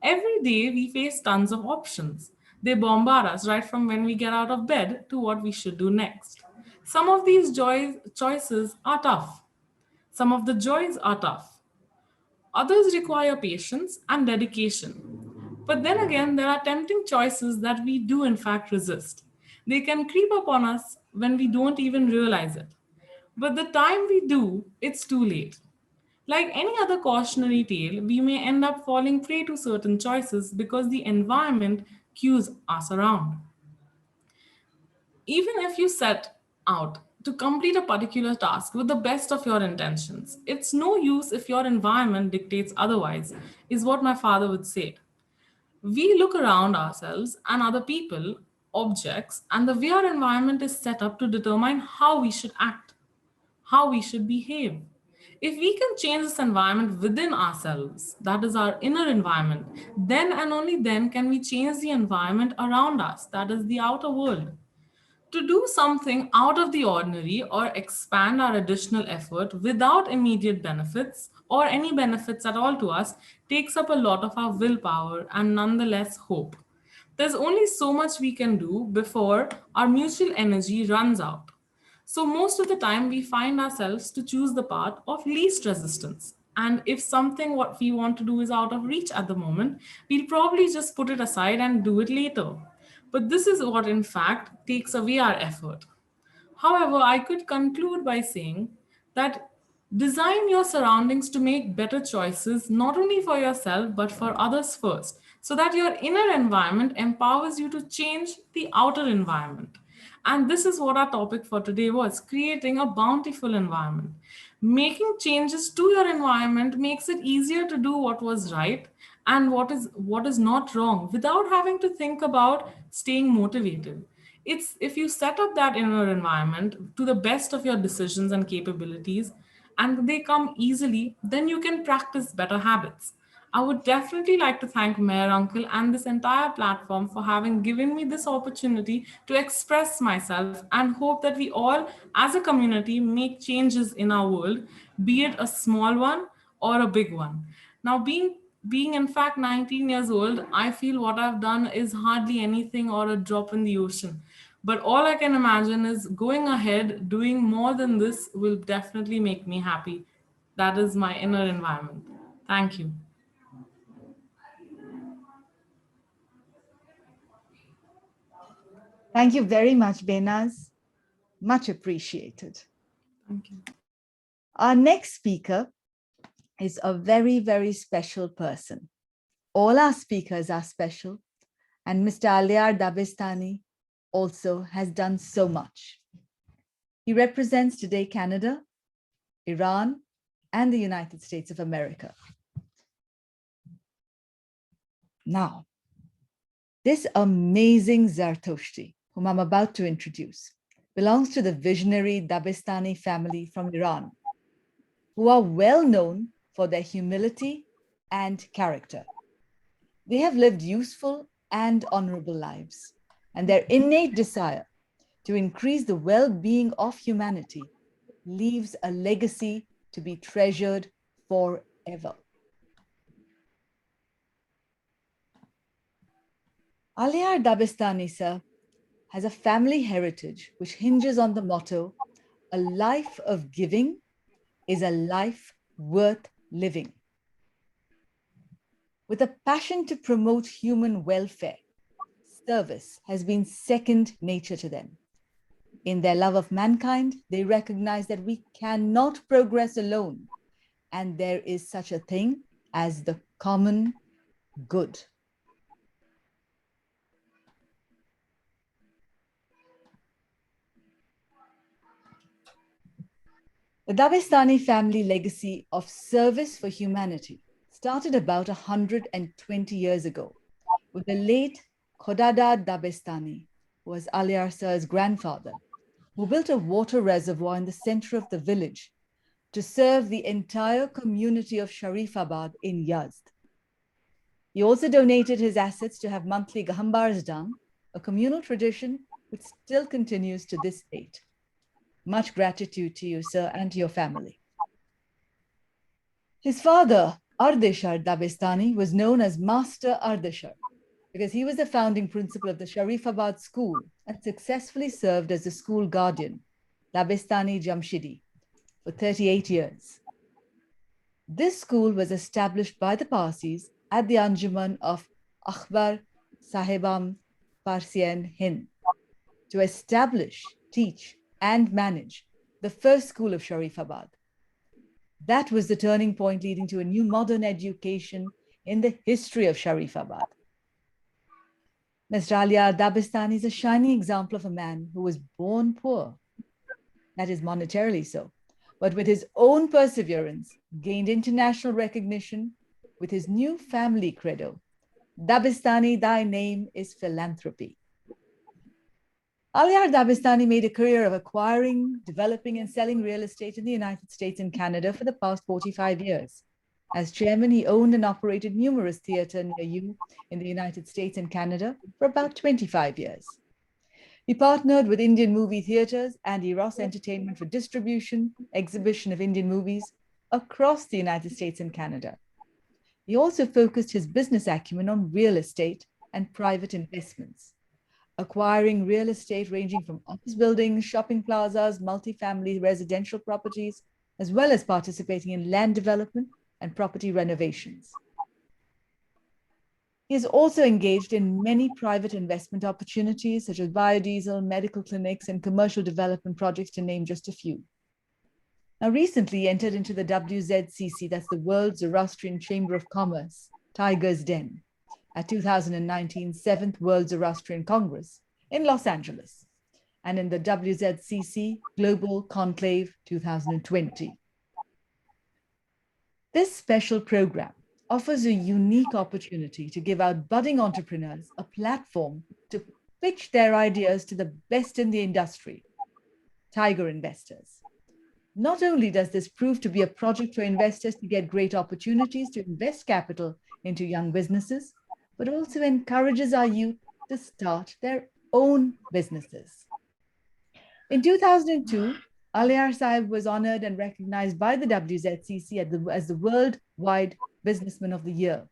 Every day, we face tons of options. They bombard us right from when we get out of bed to what we should do next. Some of these choices are tough. Some of the joys are tough. Others require patience and dedication. But then again, there are tempting choices that we do, in fact, resist. They can creep up on us when we don't even realize it. But the time we do, it's too late. Like any other cautionary tale, we may end up falling prey to certain choices because the environment cues us around. Even if you set out to complete a particular task with the best of your intentions, it's no use if your environment dictates otherwise, is what my father would say. We look around ourselves and other people, objects, and the way our environment is set up to determine how we should act, how we should behave. If we can change this environment within ourselves, that is our inner environment, then and only then can we change the environment around us, that is the outer world. To do something out of the ordinary or expand our additional effort without immediate benefits or any benefits at all to us takes up a lot of our willpower and nonetheless hope. There's only so much we can do before our mutual energy runs out. So most of the time we find ourselves to choose the path of least resistance. And if something what we want to do is out of reach at the moment, we'll probably just put it aside and do it later. But this is what in fact takes away our effort. However, I could conclude by saying that design your surroundings to make better choices, not only for yourself, but for others first, so that your inner environment empowers you to change the outer environment. And this is what our topic for today was, creating a bountiful environment. Making changes to your environment makes it easier to do what was right and what is not wrong without having to think about staying motivated. It's if you set up that inner environment to the best of your decisions and capabilities and they come easily, then you can practice better habits. I would definitely like to thank Mayor Uncle and this entire platform for having given me this opportunity to express myself and hope that we all as a community make changes in our world, be it a small one or a big one. Now, being in fact 19 years old, I feel what I've done is hardly anything or a drop in the ocean. But all I can imagine is going ahead, doing more than this will definitely make me happy. That is my inner environment. Thank you. Thank you very much, Behnaz. Much appreciated. Thank you. Our next speaker is a very, very special person. All our speakers are special, and Mr. Alayar Dabestani also has done so much. He represents today Canada, Iran, and the United States of America. Now, this amazing Zartoshti, whom I'm about to introduce, belongs to the visionary Dabestani family from Iran, who are well known for their humility and character. They have lived useful and honorable lives, and their innate desire to increase the well-being of humanity leaves a legacy to be treasured forever. Alayar Dabestani, sir, has a family heritage which hinges on the motto, "A life of giving is a life worth living." With a passion to promote human welfare, service has been second nature to them. In their love of mankind, they recognize that we cannot progress alone, and there is such a thing as the common good. The Dabestani family legacy of service for humanity started about 120 years ago with the late Khodada Dabestani, who was Alayar Sir's grandfather, who built a water reservoir in the center of the village to serve the entire community of Sharifabad in Yazd. He also donated his assets to have monthly gahambars done, a communal tradition which still continues to this date. Much gratitude to you, sir, and to your family. His father, Ardeshar Dabestani, was known as Master Ardeshar because he was the founding principal of the Sharifabad school and successfully served as the school guardian, Dabestani Jamshidi, for 38 years. This school was established by the Parsis at the Anjuman of Akhbar Sahibam Parsian Hind to establish, teach, and manage the first school of Sharifabad. That was the turning point leading to a new modern education in the history of Sharifabad. Mr. Alayar Dabestani is a shining example of a man who was born poor, that is monetarily so, but with his own perseverance gained international recognition with his new family credo, "Dabestani, thy name is philanthropy." Alayar Dabestani made a career of acquiring, developing, and selling real estate in the United States and Canada for the past 45 years. As chairman, he owned and operated numerous theaters near you in the United States and Canada for about 25 years. He partnered with Indian movie theaters and Eros Entertainment for distribution, exhibition of Indian movies across the United States and Canada. He also focused his business acumen on real estate and private investments, acquiring real estate ranging from office buildings, shopping plazas, multifamily residential properties, as well as participating in land development and property renovations. He is also engaged in many private investment opportunities, such as biodiesel, medical clinics, and commercial development projects, to name just a few. Now, recently he entered into the WZCC, that's the World Zoroastrian Chamber of Commerce, Tiger's Den, at 2019 7th World Zoroastrian Congress in Los Angeles, and in the WZCC Global Conclave 2020. This special program offers a unique opportunity to give our budding entrepreneurs a platform to pitch their ideas to the best in the industry, Tiger investors. Not only does this prove to be a project for investors to get great opportunities to invest capital into young businesses, but also encourages our youth to start their own businesses. In 2002, Alayar Sahib was honored and recognized by the WZCC as the Worldwide Businessman of the Year.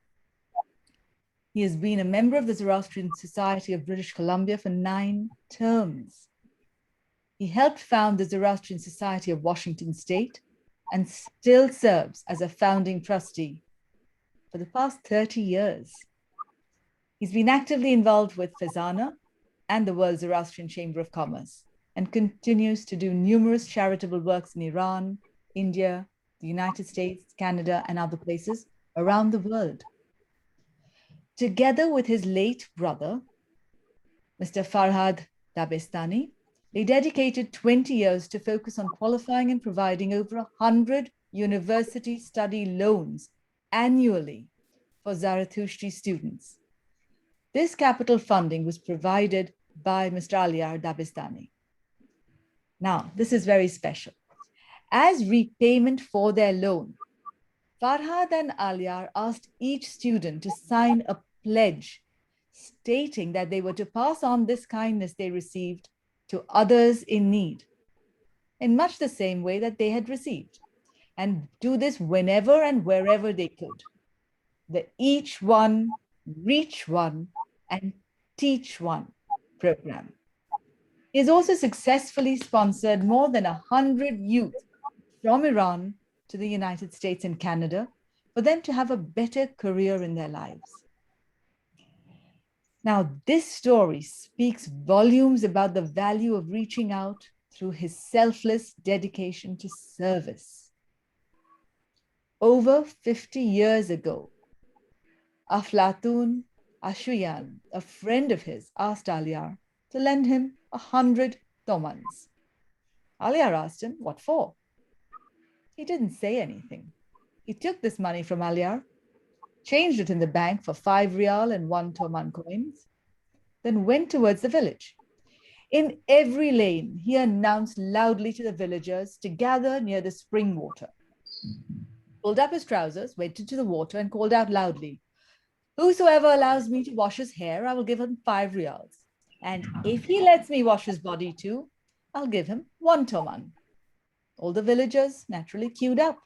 He has been a member of the Zoroastrian Society of British Columbia for 9 terms. He helped found the Zoroastrian Society of Washington State and still serves as a founding trustee for the past 30 years. He's been actively involved with Fazana and the World Zoroastrian Chamber of Commerce, and continues to do numerous charitable works in Iran, India, the United States, Canada, and other places around the world. Together with his late brother, Mr. Farhad Dabestani, they dedicated 20 years to focus on qualifying and providing over 100 university study loans annually for Zarathushtri students This capital funding was provided by Mr. Alayar Dabestani. Now, this is very special. As repayment for their loan, Farhad and Alayar asked each student to sign a pledge stating that they were to pass on this kindness they received to others in need, in much the same way that they had received, and do this whenever and wherever they could. The Each One, Reach One, and Teach One program. He has also successfully sponsored more than 100 youth from Iran to the United States and Canada for them to have a better career in their lives. Now, this story speaks volumes about the value of reaching out through his selfless dedication to service. Over 50 years ago, Aflatun Ashuyan, a friend of his, asked Alayar to lend him 100 tomans. Alayar asked him, what for? He didn't say anything. He took this money from Alayar, changed it in the bank for 5 rial and 1 toman coins, then went towards the village. In every lane, he announced loudly to the villagers to gather near the spring water. Pulled up his trousers, went into the water and called out loudly, "Whosoever allows me to wash his hair, I will give him 5 rials. And if he lets me wash his body too, I'll give him 1 toman." All the villagers naturally queued up.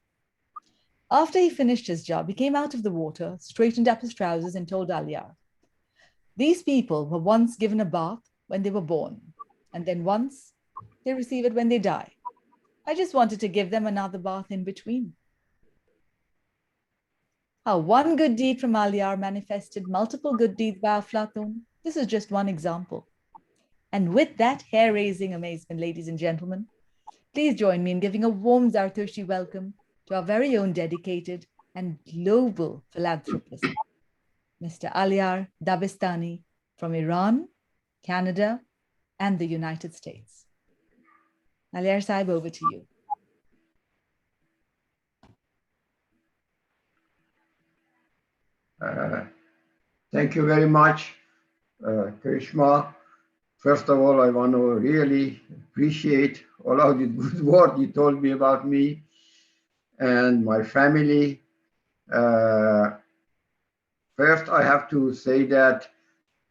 After he finished his job, he came out of the water, straightened up his trousers and told Alayar, "These people were once given a bath when they were born, and then once they receive it when they die. I just wanted to give them another bath in between." How one good deed from Alayar manifested multiple good deeds by Aflatun. This is just one example. And with that hair-raising amazement, ladies and gentlemen, please join me in giving a warm Zartushti welcome to our very own dedicated and global philanthropist, Mr. Alayar Dabestani from Iran, Canada, and the United States. Alayar Saib, over to you. Thank you very much, Karishma. First of all, I want to really appreciate all of the good words you told me about me and my family. First, I have to say that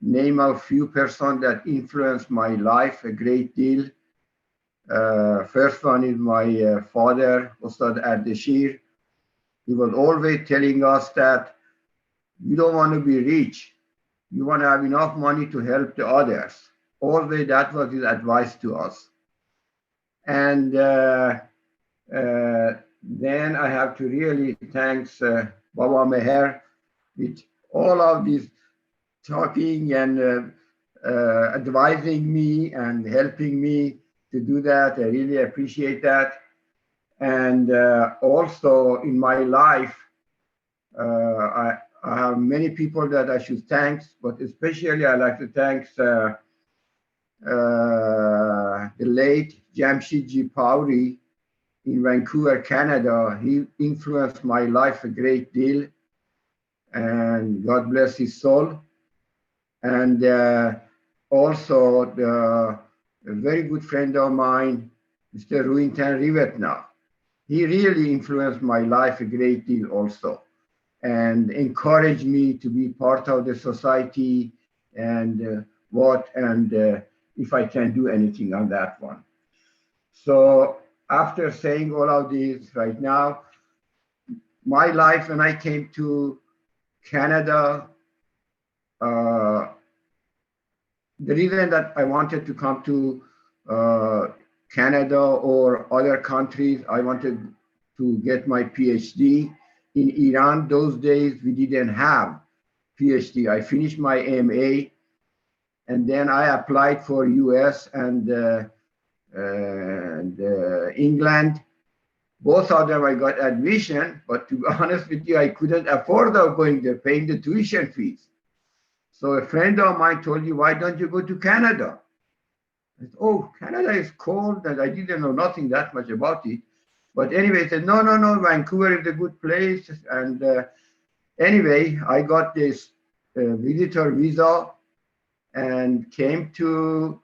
name a few persons that influenced my life a great deal. First one is my father, Ustad Ardeshir. He was always telling us that you don't want to be rich. You want to have enough money to help the others. Always that was his advice to us. And then I have to really thank Baba Meher with all of this talking and advising me and helping me to do that. I really appreciate that. And also in my life, I have many people that I should thank, but especially I like to thank the late Jamshedji Pauri in Vancouver, Canada. He influenced my life a great deal, and God bless his soul. And also a very good friend of mine, Mr. Ruintan Rivetna. He really influenced my life a great deal also, and encouraged me to be part of the society and if I can do anything on that one. So after saying all of this right now, my life when I came to Canada, the reason that I wanted to come to Canada or other countries, I wanted to get my PhD. In Iran, those days, we didn't have PhD. I finished my MA, and then I applied for US and England. Both of them I got admission, but to be honest with you, I couldn't afford going there, paying the tuition fees. So a friend of mine told me, "Why don't you go to Canada?" I said, "Oh, Canada is cold," and I didn't know nothing that much about it. But anyway, I said, no, Vancouver is a good place. And anyway, I got this visitor visa and came to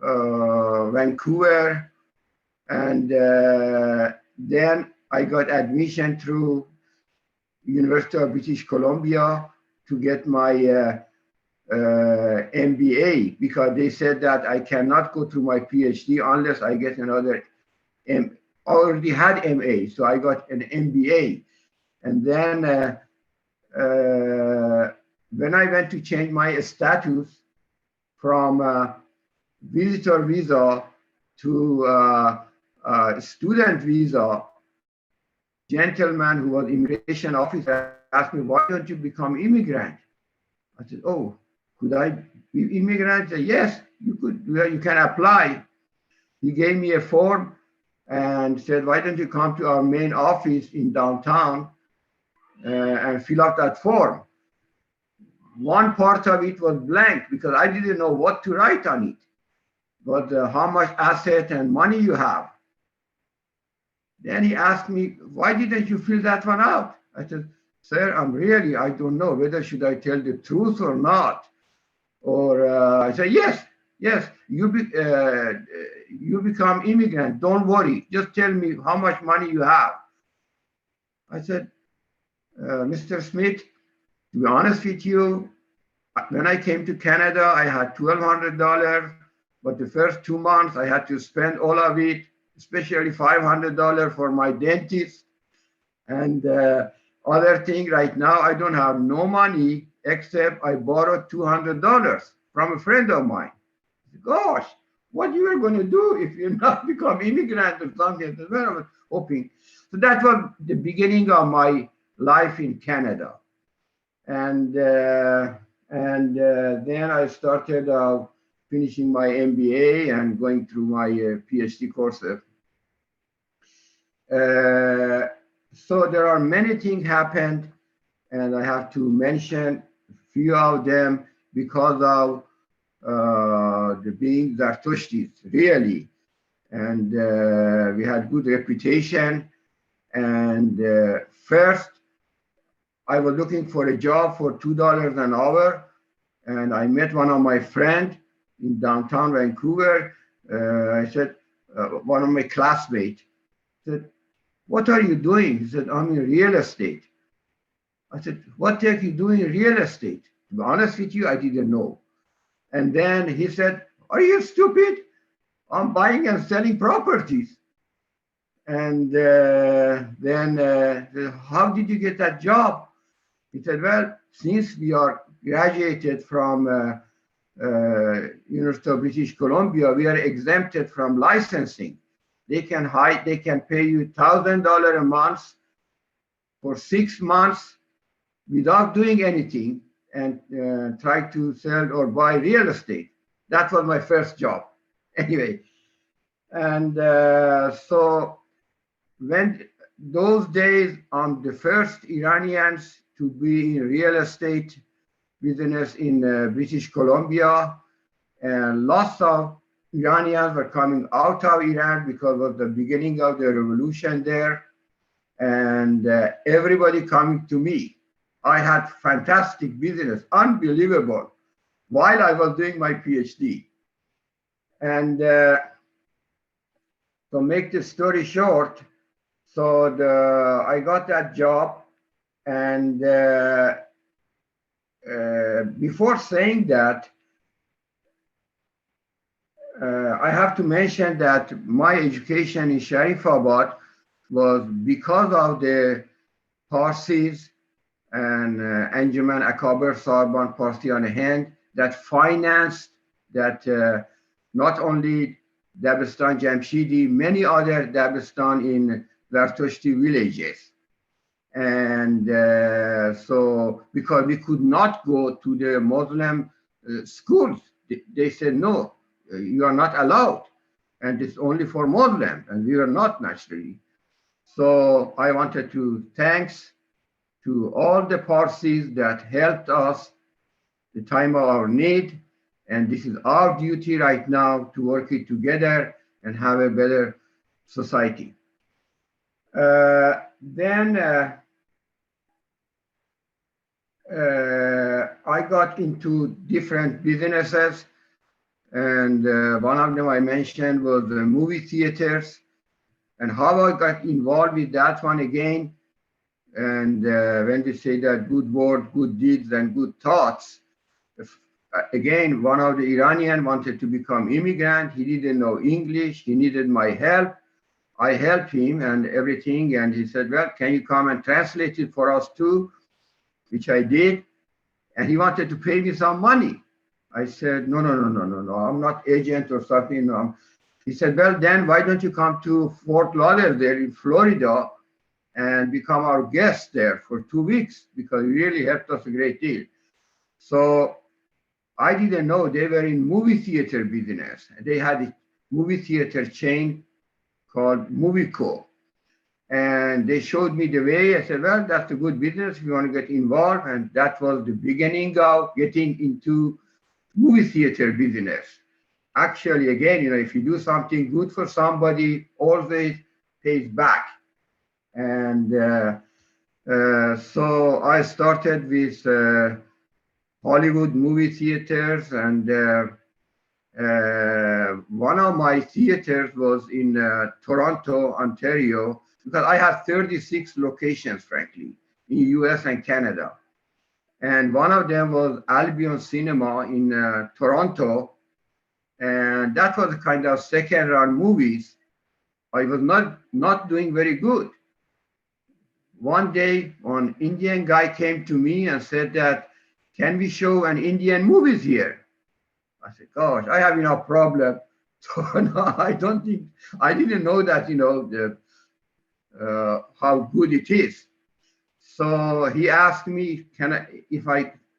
Vancouver, and then I got admission through University of British Columbia to get my MBA, because they said that I cannot go to my PhD unless I get another I already had MA, so I got an MBA. And then when I went to change my status from visitor visa to student visa, gentleman who was immigration officer asked me, why don't you become immigrant? I said, oh, could I be immigrant? He said, yes, you could. You can apply. He gave me a form and said, why don't you come to our main office in downtown and fill out that form? One part of it was blank because I didn't know what to write on it, but how much asset and money you have. Then he asked me, why didn't you fill that one out? I said, sir, I don't know whether should I tell the truth or not. Or I said, yes, you become immigrant. Don't worry. Just tell me how much money you have. I said, Mr. Smith, to be honest with you, when I came to Canada, I had $1,200, but the first 2 months I had to spend all of it, especially $500 for my dentist. And other thing, right now, I don't have no money except I borrowed $200 from a friend of mine. Gosh, what you are going to do if you not become immigrant or something? I was hoping. So that was the beginning of my life in Canada. And then I started finishing my MBA and going through my PhD courses. So there are many things happened, and I have to mention a few of them because of the being Zartushtis, really. And we had good reputation. And first, I was looking for a job for $2 an hour, and I met one of my friends in downtown Vancouver. I said, one of my classmates said, what are you doing? He said, I'm in real estate. I said, what are you doing in real estate? To be honest with you, I didn't know. And then he said, are you stupid? I'm buying and selling properties. And then how did you get that job? He said, well, since we are graduated from University of British Columbia, we are exempted from licensing. They can pay you $1,000 a month for 6 months without doing anything and try to sell or buy real estate. That was my first job. Anyway, and so when those days, I'm the first Iranians to be in real estate business in British Columbia, and lots of Iranians were coming out of Iran because of the beginning of the revolution there, and everybody coming to me. I had fantastic business, unbelievable, while I was doing my PhD. And to make the story short, so I got that job, and before saying that, I have to mention that my education in Sharifabad was because of the Parsis and Anjuman Akaber Sarban Parsi on hand that financed that not only Dabestan Jamshidi, many other Dabestan in Zartushti villages. And so because we could not go to the Muslim schools, they said, no, you are not allowed. And it's only for Muslims, and we are not naturally. So I wanted to thanks to all the Parsis that helped us the time of our need. And this is our duty right now to work it together and have a better society. Then I got got into different businesses, and one of them I mentioned was the movie theaters, and how I got involved with that one again. And when they say that good word, good deeds, and good thoughts, again, one of the Iranian wanted to become immigrant. He didn't know English. He needed my help. I helped him and everything. And he said, well, can you come and translate it for us too? Which I did. And he wanted to pay me some money. I said, no. I'm not agent or something. No. He said, well, then why don't you come to Fort Lauderdale in Florida and become our guest there for 2 weeks, because you really helped us a great deal. So I didn't know they were in movie theater business. They had a movie theater chain called Movieco. And they showed me the way. I said, well, that's a good business if you want to get involved. And that was the beginning of getting into movie theater business. Actually, again, if you do something good for somebody, always pays back. And so I started with Hollywood movie theaters, and one of my theaters was in Toronto, Ontario, because I have 36 locations, frankly, in US and Canada. And one of them was Albion Cinema in Toronto, and that was a kind of second-run movies. I was not doing very good. One day, an Indian guy came to me and said that, can we show an Indian movies here? I said, gosh, I have enough problem. So no, I didn't know that, how good it is. So he asked me,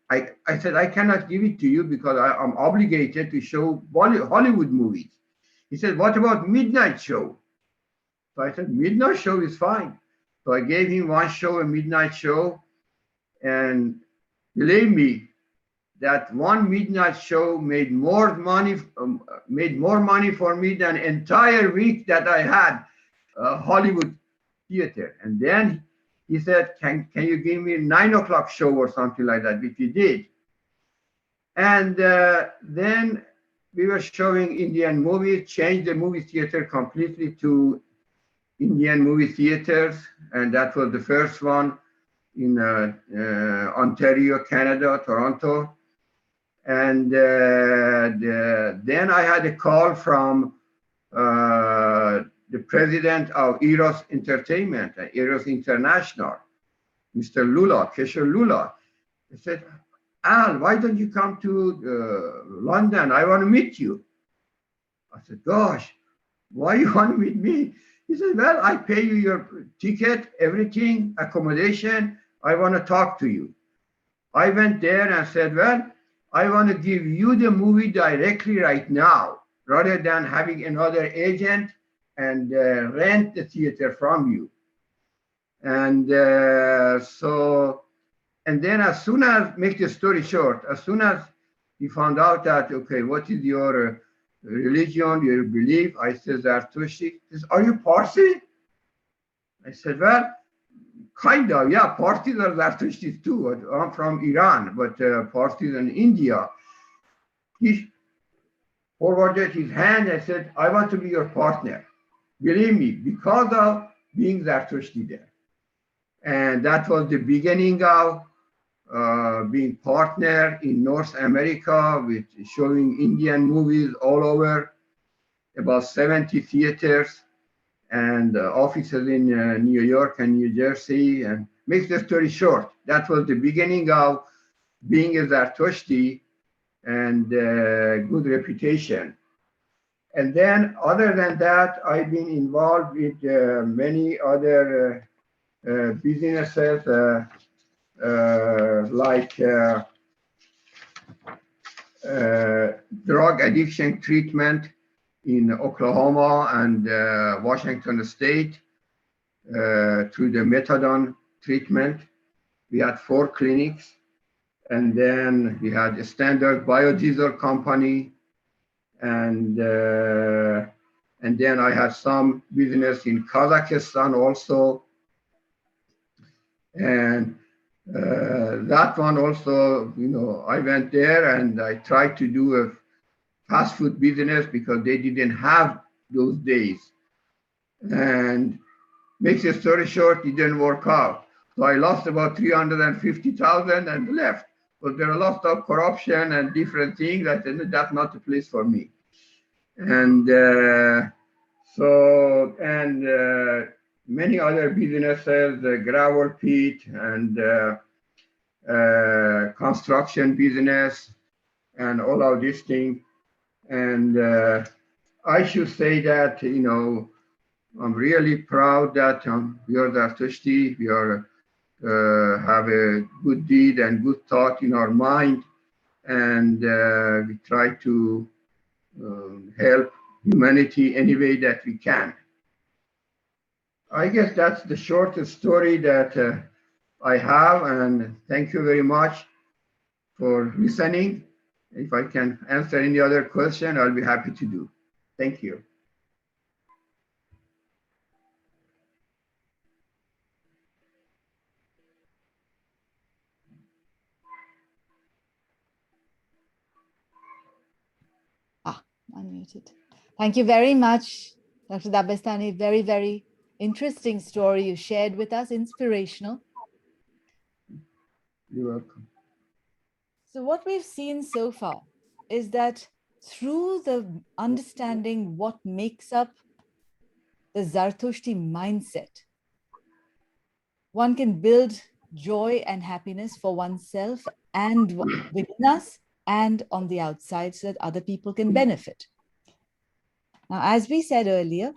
I said, I cannot give it to you because I'm obligated to show Hollywood movies. He said, what about midnight show? So I said, midnight show is fine. So I gave him one show, a midnight show, and believe me, that one midnight show made more money for me than entire week that I had Hollywood theater. And then he said, can you give me a 9 o'clock show or something like that, which he did. And then we were showing Indian movies, changed the movie theater completely to Indian movie theaters, and that was the first one in Ontario, Canada, Toronto. And then I had a call from the president of Eros Entertainment, Eros International, Mr. Lula, Kesher Lula. He said, Al, why don't you come to London? I want to meet you. I said, gosh, why you want to meet me? He said, well, I pay you your ticket, everything, accommodation. I want to talk to you. I went there and said, well, I want to give you the movie directly right now, rather than having another agent and rent the theater from you. And and then as soon as, make the story short, as soon as he found out that, okay, what is your religion, your belief? I said, Zartushti. He says, are you Parsi? I said, well, kind of, yeah, Parsis are Zartushtis too. I'm from Iran, but Parsis in India. He forwarded his hand and said, I want to be your partner. Believe me, because of being Zartushti there. And that was the beginning of being partner in North America with showing Indian movies all over, about 70 theaters and offices in New York and New Jersey. And make the story short, that was the beginning of being a Zartushti and good reputation. And then other than that, I've been involved with many other businesses like drug addiction treatment in Oklahoma and Washington State through the methadone treatment. We had 4 clinics, and then we had a standard biodiesel company, and then I had some business in Kazakhstan also. And That one also, I went there and I tried to do a fast food business because they didn't have those days. And makes a story short, it didn't work out. So I lost about 350,000 and left. But there are lots of corruption and different things. I said, that's not the place for me. And many other businesses, the gravel pit and construction business and all of these things. And I should say that, I'm really proud that we are Zartushti, we are have a good deed and good thought in our mind, and we try to help humanity any way that we can. I guess that's the shortest story that I have, and thank you very much for listening. If I can answer any other question, I'll be happy to do. Thank you. Unmuted. Thank you very much, Dr. Dabestani. Very, very interesting story you shared with us, inspirational. You're welcome. So what we've seen so far is that through the understanding what makes up the Zartushti mindset, one can build joy and happiness for oneself and within us and on the outside so that other people can benefit. Now, as we said earlier,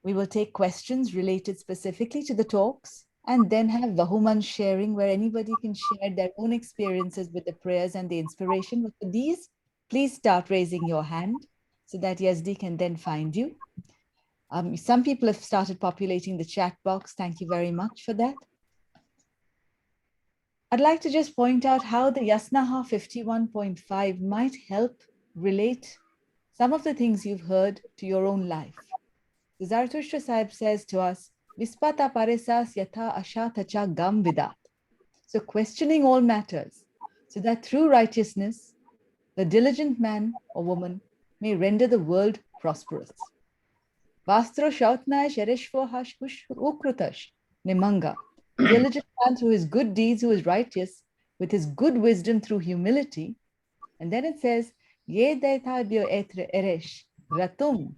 we will take questions related specifically to the talks and then have Vahuman sharing where anybody can share their own experiences with the prayers and the inspiration. But for these, please start raising your hand so that Yazdi can then find you. Some people have started populating the chat box. Thank you very much for that. I'd like to just point out how the Yasnaha 51.5 might help relate some of the things you've heard to your own life. The Zarathustra Sahib says to us, Vispata paresas yatha ashatacha gam vidat. So questioning all matters, so that through righteousness, the diligent man or woman may render the world prosperous. Vastro shautnai shereshvo hashkush ukrutash nimanga. The diligent man through his good deeds who is righteous, with his good wisdom through humility. And then it says, Ye daitabyo etre eresh ratum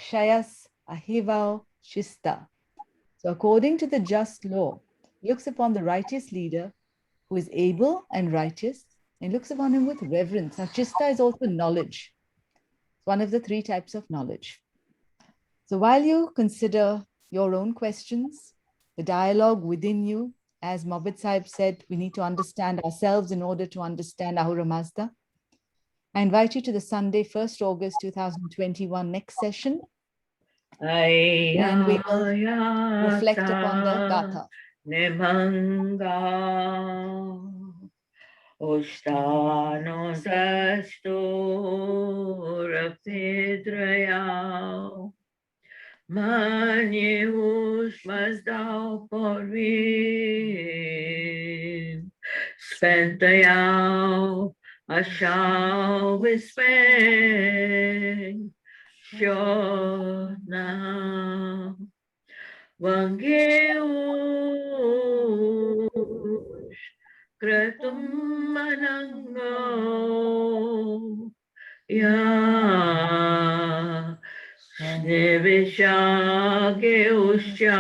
kshayas ahivao shista. So according to the just law, he looks upon the righteous leader who is able and righteous and looks upon him with reverence. Now, chista is also knowledge. It's one of the three types of knowledge. So while you consider your own questions, the dialogue within you, as Mobid Sahib said, we need to understand ourselves in order to understand Ahura Mazda. I invite you to the Sunday, 1st August 2021 next session. And we will reflect upon the Gatha. Nemanga Ostano Sasto Rapidrayao Manius Mazdao Porvim Spentayao Ashao Vispen Shona Vangeus Kratum Manango Ya Snevisha Geusha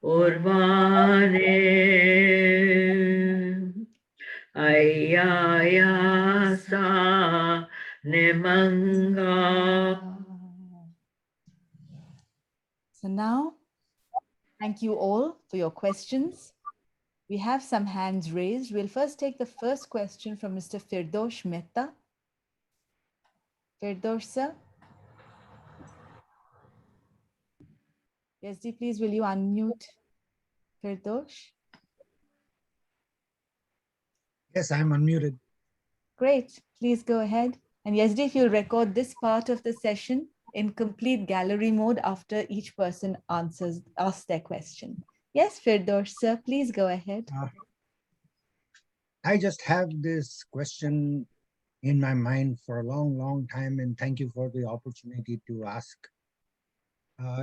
Urbane Ayayasa Nemanga. So now, thank you all for your questions. We have some hands raised. We'll first take the first question from Mr. Firdosh Mehta. Firdosh, sir. Yes, please, will you unmute Firdosh? Yes, I'm unmuted. Great, please go ahead. And Yazdi, if you'll record this part of the session in complete gallery mode after each person asks their question. Yes, Firdosh, sir, please go ahead. I just have this question in my mind for a long, long time, and thank you for the opportunity to ask.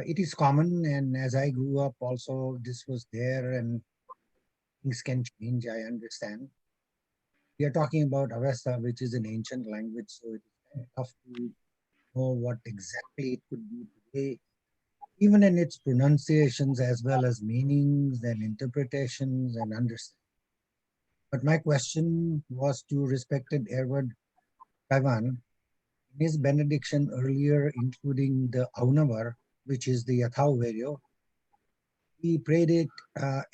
It is common, and as I grew up, also this was there, and things can change. I understand. We are talking about Avesta, which is an ancient language, so it's kind of tough to know what exactly it could be today, even in its pronunciations as well as meanings and interpretations and understanding. But my question was to respected Ervad Kaivan. In his benediction earlier, including the Aunavar, which is the Yathau Veryo, he prayed it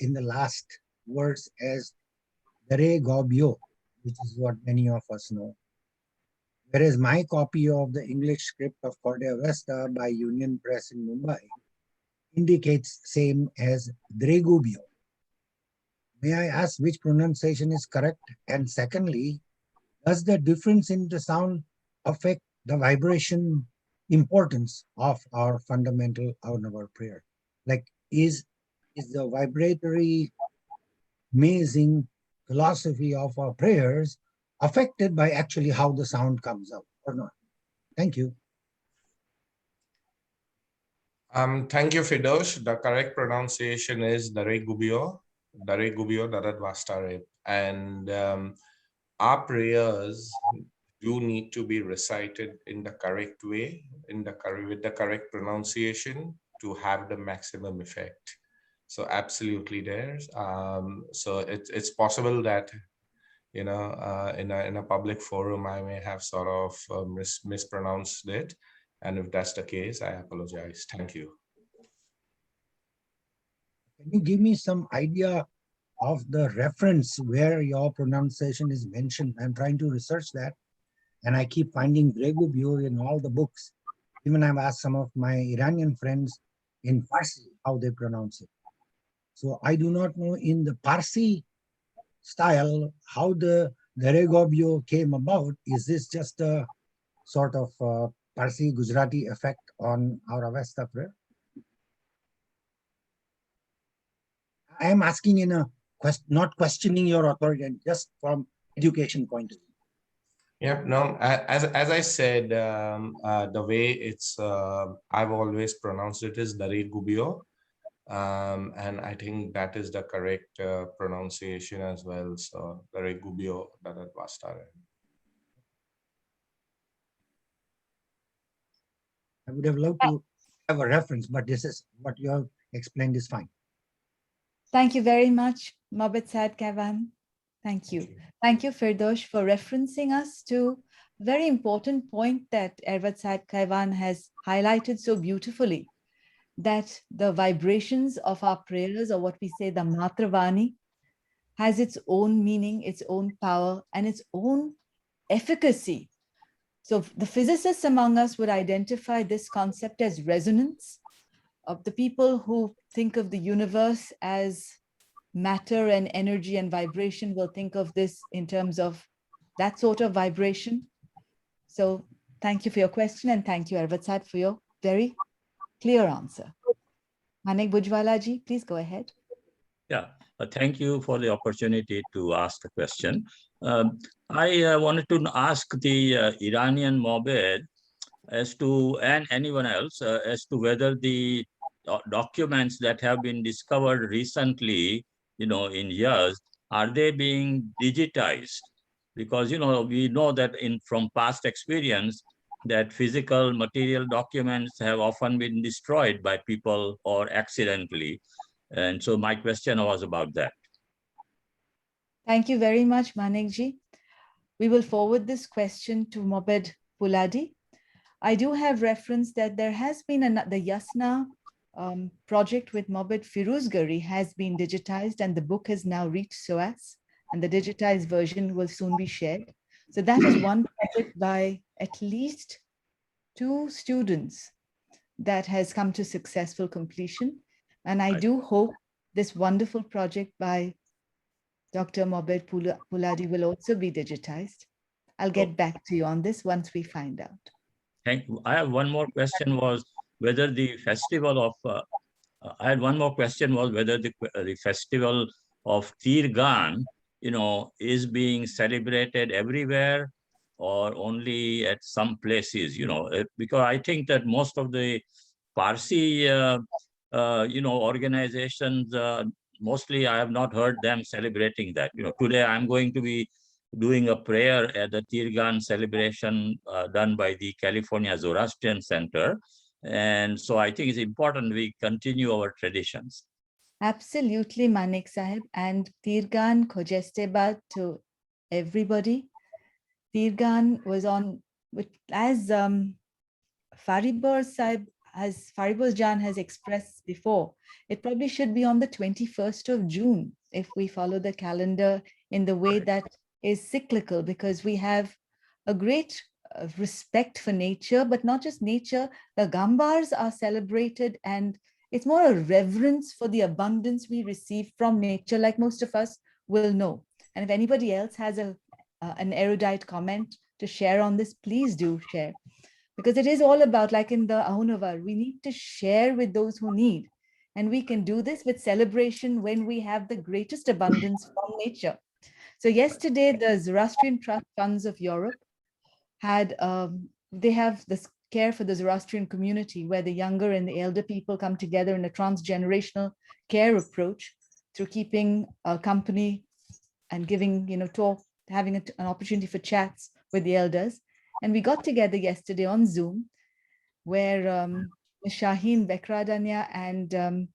in the last verse as Dare Gobyo, which is what many of us know. Whereas my copy of the English script of Cordia Vesta by Union Press in Mumbai indicates same as Dregubio. May I ask which pronunciation is correct? And secondly, does the difference in the sound affect the vibration importance of our fundamental Avnavar prayer? Like, is the vibratory amazing philosophy of our prayers affected by actually how the sound comes out or not? Thank you. Thank you, Fidosh. The correct pronunciation is Dare Gubio Darat Vastare. And our prayers do need to be recited in the correct way, with the correct pronunciation to have the maximum effect. So absolutely there. So it's possible that, you know, in a public forum, I may have sort of mispronounced it. And if that's the case, I apologize. Thank you. Can you give me some idea of the reference where your pronunciation is mentioned? I'm trying to research that, and I keep finding Dregubio in all the books. Even I've asked some of my Iranian friends in Farsi how they pronounce it. So I do not know in the Parsi style how the Dregubio came about. Is this just a sort of Parsi Gujarati effect on our Avesta prayer? I am asking in a not questioning your authority, just from education point of view. Yeah, no, as I said, the way it's, I've always pronounced it as Dare Gubio. And I think that is the correct pronunciation as well. So Dare Gubio Darat Vastare. I would have loved to have a reference, but this is what you have explained is fine. Thank you very much, Mobet Sad Kaivan. Thank you. Thank you, Firdosh, for referencing us to a very important point that Ervad Sad Kaivan has highlighted so beautifully, that the vibrations of our prayers, or what we say, the Matravani, has its own meaning, its own power, and its own efficacy. So the physicists among us would identify this concept as resonance. Of the people who think of the universe as matter and energy and vibration will think of this in terms of that sort of vibration. So thank you for your question, and thank you, Ervatsad, for your very clear answer. Manik Bujwalaji, please go ahead. Yeah, thank you for the opportunity to ask the question. I wanted to ask the Iranian Mobed as to, and anyone else, as to whether the documents that have been discovered recently, in years, are they being digitized? Because, we know that from past experience that physical material documents have often been destroyed by people or accidentally. And so my question was about that. Thank you very much, Manikji. We will forward this question to Mobed Pouladi. I do have reference that there has been the Yasna project with Mobed Firuzgari has been digitized, and the book has now reached SOAS, and the digitized version will soon be shared. So that is one project by at least 2 students that has come to successful completion. And I do hope this wonderful project by Dr. Mobed Pouladi will also be digitized. I'll get back to you on this once we find out. Thank you. I have one more question, was whether the festival of I had one more question, was whether the festival of Tirgan, is being celebrated everywhere or only at some places, because I think that most of the Parsi, organizations, mostly I have not heard them celebrating that. Today I'm going to be doing a prayer at the Tirgan celebration done by the California Zoroastrian Center. And so I think it's important we continue our traditions. Absolutely, Manik Sahib, and Tirgan Khojestebad to everybody. Tirgan was on, as Faribor Sahib, as Faribor Jan has expressed before, it probably should be on the 21st of June if we follow the calendar in the way that is cyclical, because we have a great respect for nature, but not just nature. The Gambars are celebrated, and it's more a reverence for the abundance we receive from nature, like most of us will know. And if anybody else has an erudite comment to share on this, please do share. Because it is all about, like in the Ahunavar, we need to share with those who need. And we can do this with celebration when we have the greatest abundance from nature. So yesterday, the Zoroastrian Trust Funds of Europe had, they have this care for the Zoroastrian community, where the younger and the elder people come together in a transgenerational care approach through keeping company and giving, talk, having an opportunity for chats with the elders. And we got together yesterday on Zoom, where Ms. Shaheen Bekradania and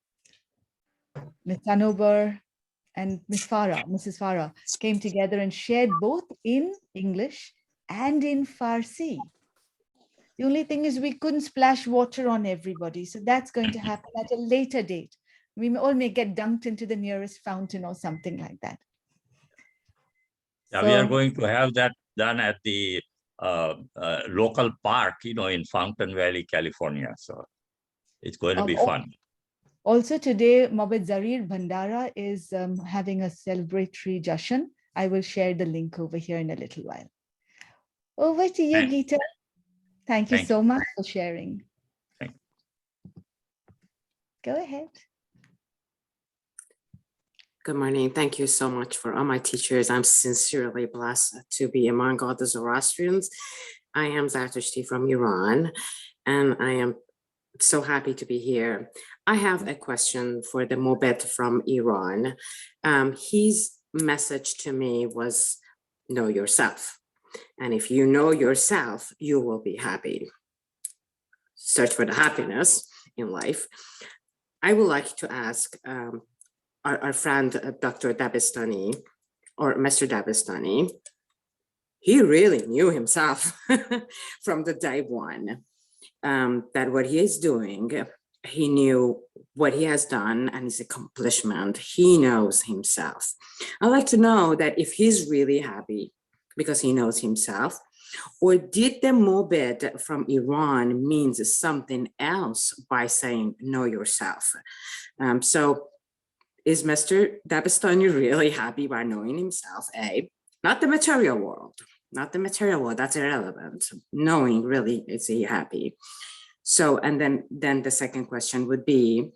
Ms. Sanobar and Mrs. Farah came together and shared both in English and in Farsi. The only thing is we couldn't splash water on everybody. So that's going to happen at a later date. We all may get dunked into the nearest fountain or something like that. Yeah, so, we are going to have that done at the local park, in Fountain Valley, California. So it's going to be fun. Also today, Mobed Zarir Bhandara is having a celebratory Jashan. I will share the link over here in a little while. Over to you, Geeta. Thank you so much for sharing. Go ahead. Good morning. Thank you so much for all my teachers. I'm sincerely blessed to be among all the Zoroastrians. I am Zartushti from Iran, and I am so happy to be here. I have a question for the Mobet from Iran. His message to me was, know yourself. And if you know yourself, you will be happy. Search for the happiness in life. I would like to ask our friend, Dr. Dabestani, or Mr. Dabestani. He really knew himself from the day one, that what he is doing, he knew what he has done and his accomplishment. He knows himself. I'd like to know that if he's really happy because he knows himself, or did the Mobed from Iran means something else by saying know yourself? So is Mr. Dabestani really happy by knowing himself? A, not the material world, that's irrelevant. Knowing, really, is he happy? So, and then the second question would be,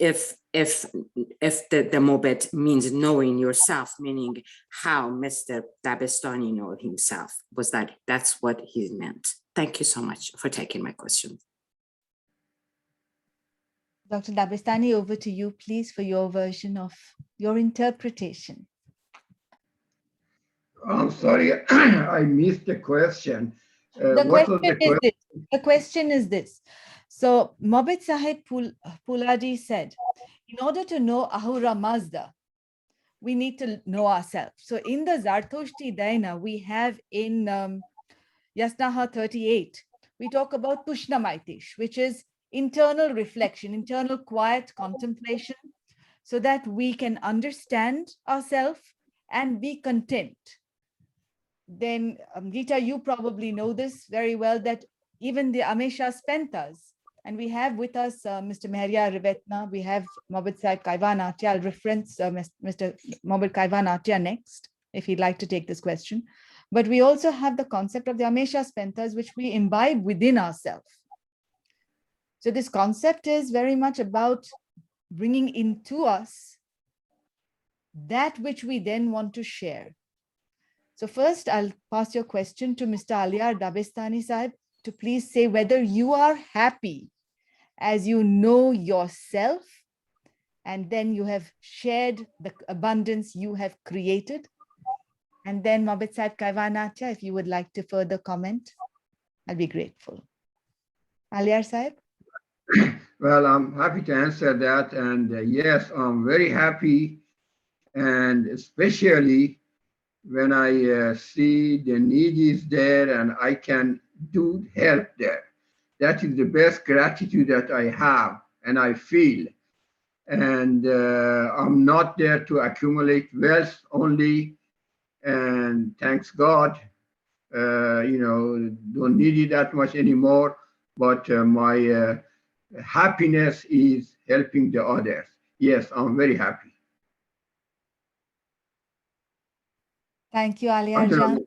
if the Mobet means knowing yourself, meaning how Mr. Dabestani know himself, that's what he meant. Thank you so much for taking my question. Dr. Dabestani, over to you, please, for your version of your interpretation. I'm sorry, I missed the question. The question is this. So Mobed Sahib Pouladi said, in order to know Ahura Mazda, we need to know ourselves. So in the Zartoshti Daina, we have in Yasnaha 38, we talk about Tushna Maitish, which is internal reflection, internal quiet contemplation, so that we can understand ourselves and be content. Then, Geeta, you probably know this very well, that even the Amesha Spentas, and we have with us Mr. Meheraban, we have Mobed Saib Kaivan Antia. I'll reference Mr. Mobed Kaivan Antia next, if he'd like to take this question. But we also have the concept of the Amesha Spentas, which we imbibe within ourselves. So this concept is very much about bringing into us that which we then want to share. So first, I'll pass your question to Mr. Alayar Dabestani Sahib to please say whether you are happy as you know yourself, and then you have shared the abundance you have created. And then Mobit Sahib Kaivan Antia, if you would like to further comment, I'll be grateful. Alayar Sahib? Well, I'm happy to answer that. And yes, I'm very happy. And especially when I see the need is there and I can do help there. That is the best gratitude that I have and I feel. And I'm not there to accumulate wealth only. And thanks God, don't need it that much anymore. But my happiness is helping the others. Yes, I'm very happy. Thank you, Alayar Jan.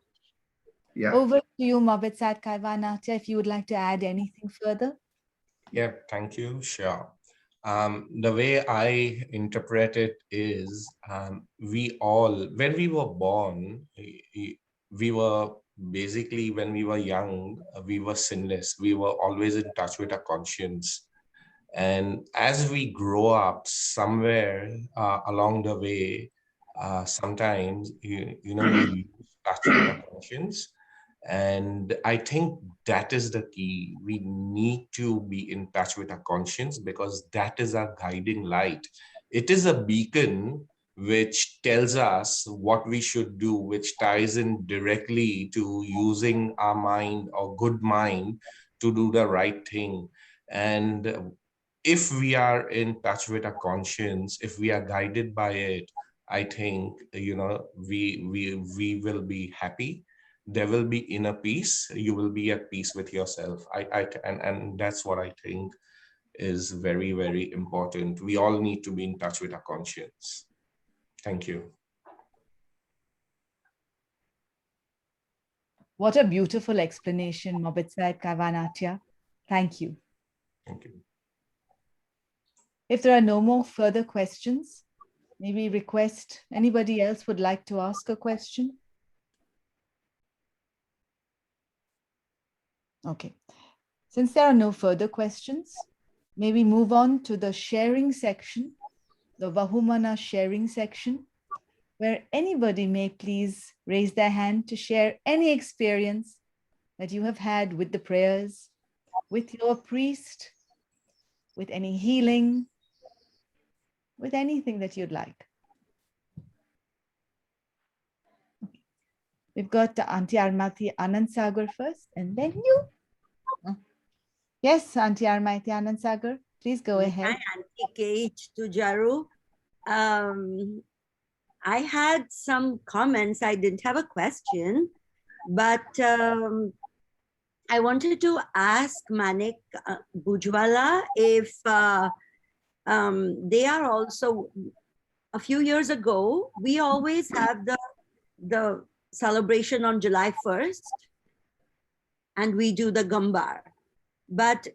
Yeah. Over to you, Mobit Sahib Kaivan Antia, if you would like to add anything further. Yeah, thank you. Sure. The way I interpret it is we all, when we were born, we were basically, when we were young, we were sinless. We were always in touch with our conscience. And as we grow up, somewhere along the way, sometimes, we lose touch with our conscience. And I think that is the key. We need to be in touch with our conscience because that is our guiding light. It is a beacon which tells us what we should do, which ties in directly to using our mind or good mind to do the right thing. And if we are in touch with our conscience, if we are guided by it, I think, we will be happy. There will be inner peace. You will be at peace with yourself. And that's what I think is very, very important. We all need to be in touch with our conscience. Thank you. What a beautiful explanation, Mobit Sahib Kaivan Antia. Thank you. Thank you. If there are no more further questions, maybe request anybody else would like to ask a question. Okay. Since there are no further questions, may we move on to the sharing section, the Vahumana sharing section, where anybody may please raise their hand to share any experience that you have had with the prayers, with your priest, with any healing, with anything that you'd like. Okay. We've got Auntie Armati Anand Sagar first, and then you. Yes, Auntie Armati Anand Sagar, please go ahead. Hi, Auntie KH Tujaru. I had some comments. I didn't have a question, but I wanted to ask Manik Bujwala if they are also, a few years ago, we always have the celebration on July 1st, and we do the Gambar. But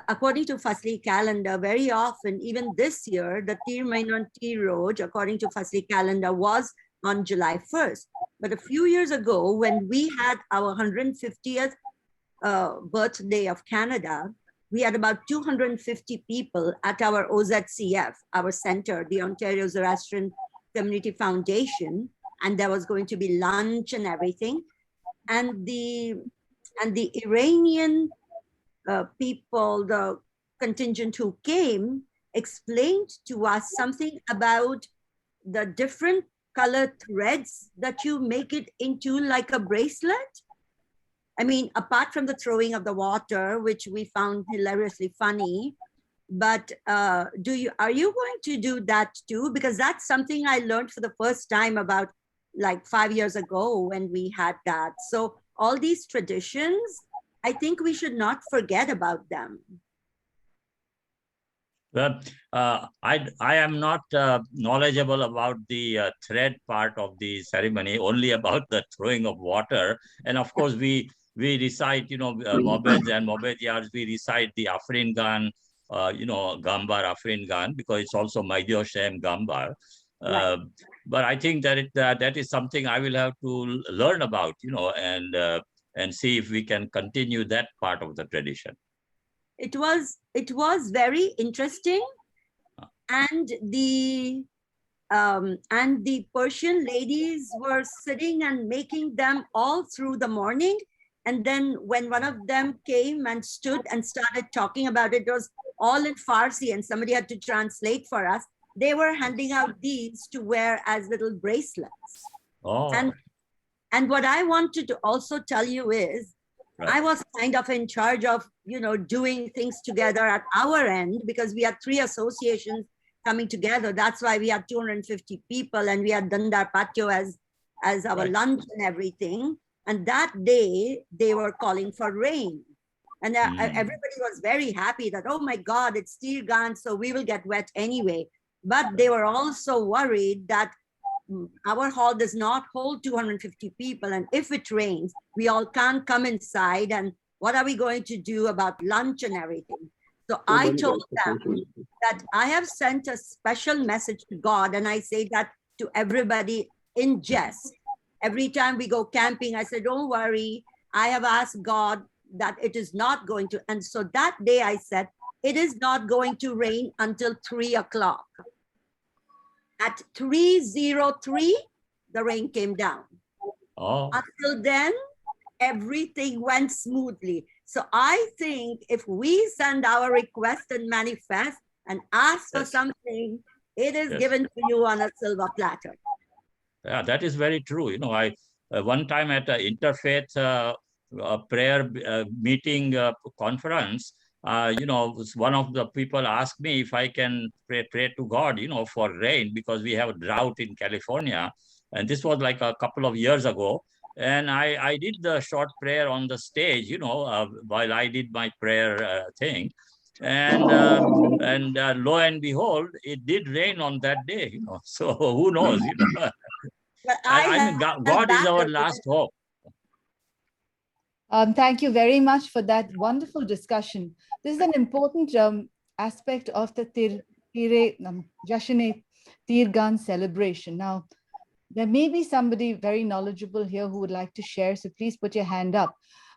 according to Fasli calendar, very often, even this year, the Tir Mainan Tir Roj, according to Fasli calendar, was on July 1st. But a few years ago, when we had our 150th birthday of Canada, we had about 250 people at our OZCF, our center, the Ontario Zoroastrian Community Foundation, and there was going to be lunch and everything. And the Iranian people, the contingent who came, explained to us something about the different colored threads that you make it into like a bracelet. I mean, apart from the throwing of the water, which we found hilariously funny, but are you going to do that too? Because that's something I learned for the first time about like 5 years ago when we had that. So all these traditions, I think we should not forget about them. Well, I am not knowledgeable about the thread part of the ceremony, only about the throwing of water. And of course, we we recite, Mobeds and Mobediars, we recite the Afrin Gan, Gambar Afrin Gan, because it's also Maidio Shem Gambar. But I think that that is something I will have to learn about, and see if we can continue that part of the tradition. It was very interesting, and the Persian ladies were sitting and making them all through the morning. And then when one of them came and stood and started talking about it, it was all in Farsi and somebody had to translate for us. They were handing out these to wear as little bracelets. Oh. And what I wanted to also tell you is, I was kind of in charge of, doing things together at our end, because we had 3 associations coming together. That's why we had 250 people, and we had Dandar Patio as our lunch and everything. And that day they were calling for rain. And everybody was very happy that, oh my God, it's Tirgan, so we will get wet anyway. But they were also worried that our hall does not hold 250 people. And if it rains, we all can't come inside. And what are we going to do about lunch and everything? So I told them that I have sent a special message to God. And I say that to everybody in jest. Every time we go camping, I said, don't worry. I have asked God that it is not going to. And so that day I said, it is not going to rain until 3 o'clock. At 3:03, the rain came down. Oh. Until then, everything went smoothly. So I think if we send our request and manifest and ask for something, it is given to you on a silver platter. Yeah, that is very true. I one time at an interfaith prayer meeting conference, one of the people asked me if I can pray to God, for rain, because we have a drought in California. And this was like a couple of years ago. And I did the short prayer on the stage, while I did my prayer thing. And lo and behold, it did rain on that day, So who knows, I mean, God is our last hope. Thank you very much for that wonderful discussion. This is an important aspect of the Jashn-e Tirgan celebration. Now, there may be somebody very knowledgeable here who would like to share, so please put your hand up.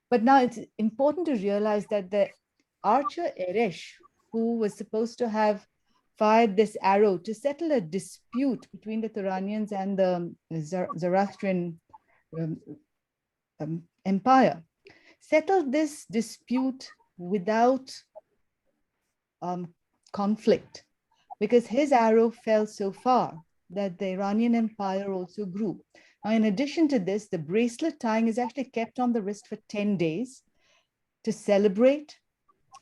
But now it's important to realize that the archer Eresh, who was supposed to have fired this arrow to settle a dispute between the Turanians and the Zoroastrian empire, settled this dispute without conflict, because his arrow fell so far that the Iranian empire also grew. Now, in addition to this, the bracelet tying is actually kept on the wrist for 10 days to celebrate.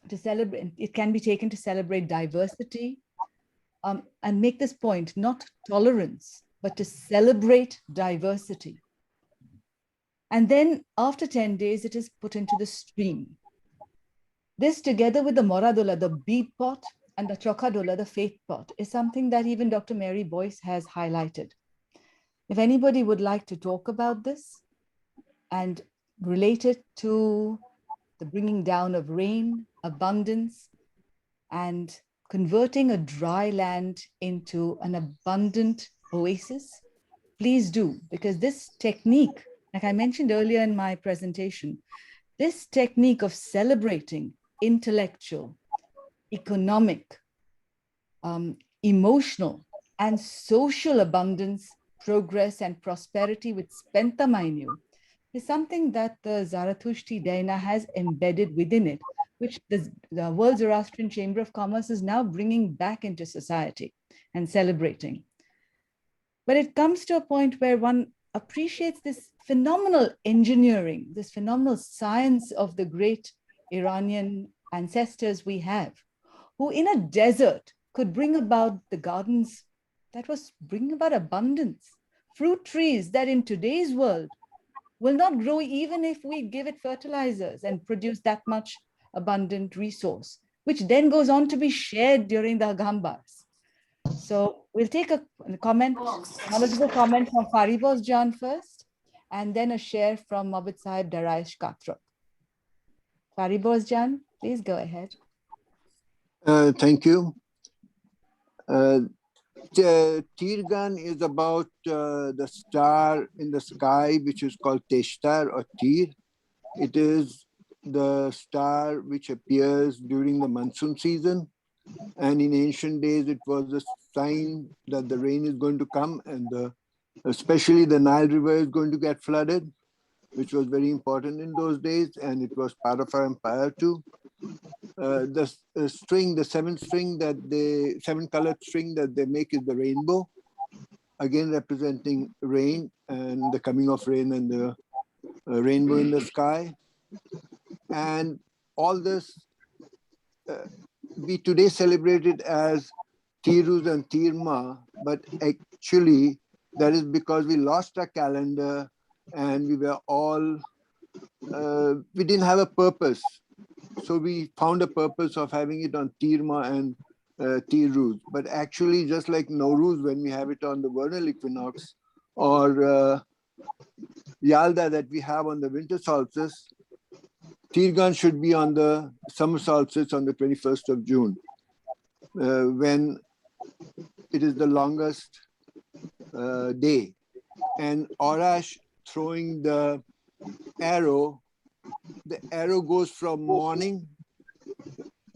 It can be taken to celebrate diversity, and make this point, not tolerance, but to celebrate diversity. And then after 10 days, it is put into the stream. This, together with the Moradola, the bead pot, and the Chokadola, the faith pot, is something that even Dr. Mary Boyce has highlighted. If anybody would like to talk about this and relate it to the bringing down of rain, abundance, and converting a dry land into an abundant oasis, please do, because this technique, like I mentioned earlier in my presentation, this technique of celebrating intellectual, economic, emotional, and social abundance, progress, and prosperity with Spentamainu is something that the Zarathushti Daina has embedded within it, which the World Zoroastrian Chamber of Commerce is now bringing back into society and celebrating. But it comes to a point where one appreciates this phenomenal engineering, this phenomenal science of the great Iranian ancestors we have, who in a desert could bring about the gardens that was bringing about abundance, fruit trees that in today's world will not grow even if we give it fertilizers and produce that much abundant resource, which then goes on to be shared during the Gambars. So we'll take a comment, knowledgeable comment from Faribos Jan first, and then a share from Mobit Sahib Daraish Katrak. Faribos Jan, please go ahead. Thank you. Tirgan is about the star in the sky, which is called Teshtar or Tir. It is the star which appears during the monsoon season. And in ancient days, it was a sign that the rain is going to come, and especially the Nile River is going to get flooded, which was very important in those days, and it was part of our empire too. The seven colored string that they make is the rainbow, again representing rain and the coming of rain and the rainbow in the sky. And all this, we today celebrate it as Tiruz and Tirma, but actually that is because we lost our calendar and we were all, we didn't have a purpose. So we found a purpose of having it on Tirma and Tiruz. But actually, just like Nowruz, when we have it on the vernal equinox, or Yalda that we have on the winter solstice, Tirgan should be on the summer solstice on the 21st of June, when it is the longest day. And Orash throwing the arrow goes from morning,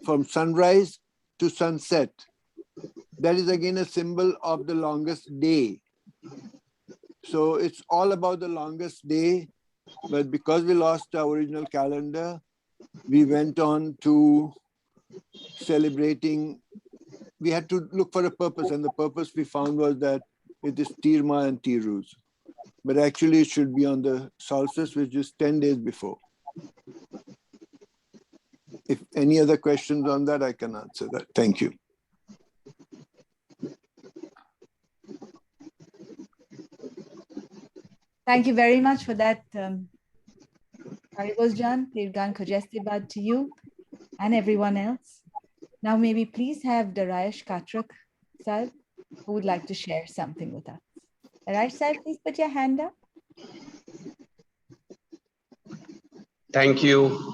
from sunrise to sunset. That is again a symbol of the longest day. So it's all about the longest day, but because we lost our original calendar, we went on to celebrating. We had to look for a purpose, and the purpose we found was that it is Tirma and Tiruz. But actually it should be on the solstice, which is 10 days before. If any other questions on that, I can answer that. Thank you. Thank you very much for that, Faribos Jan, Tirgan Khojestibad to you and everyone else. Now may we please have Daraish Katrak Sahib, who would like to share something with us. Daraish Sahib, please put your hand up. Thank you.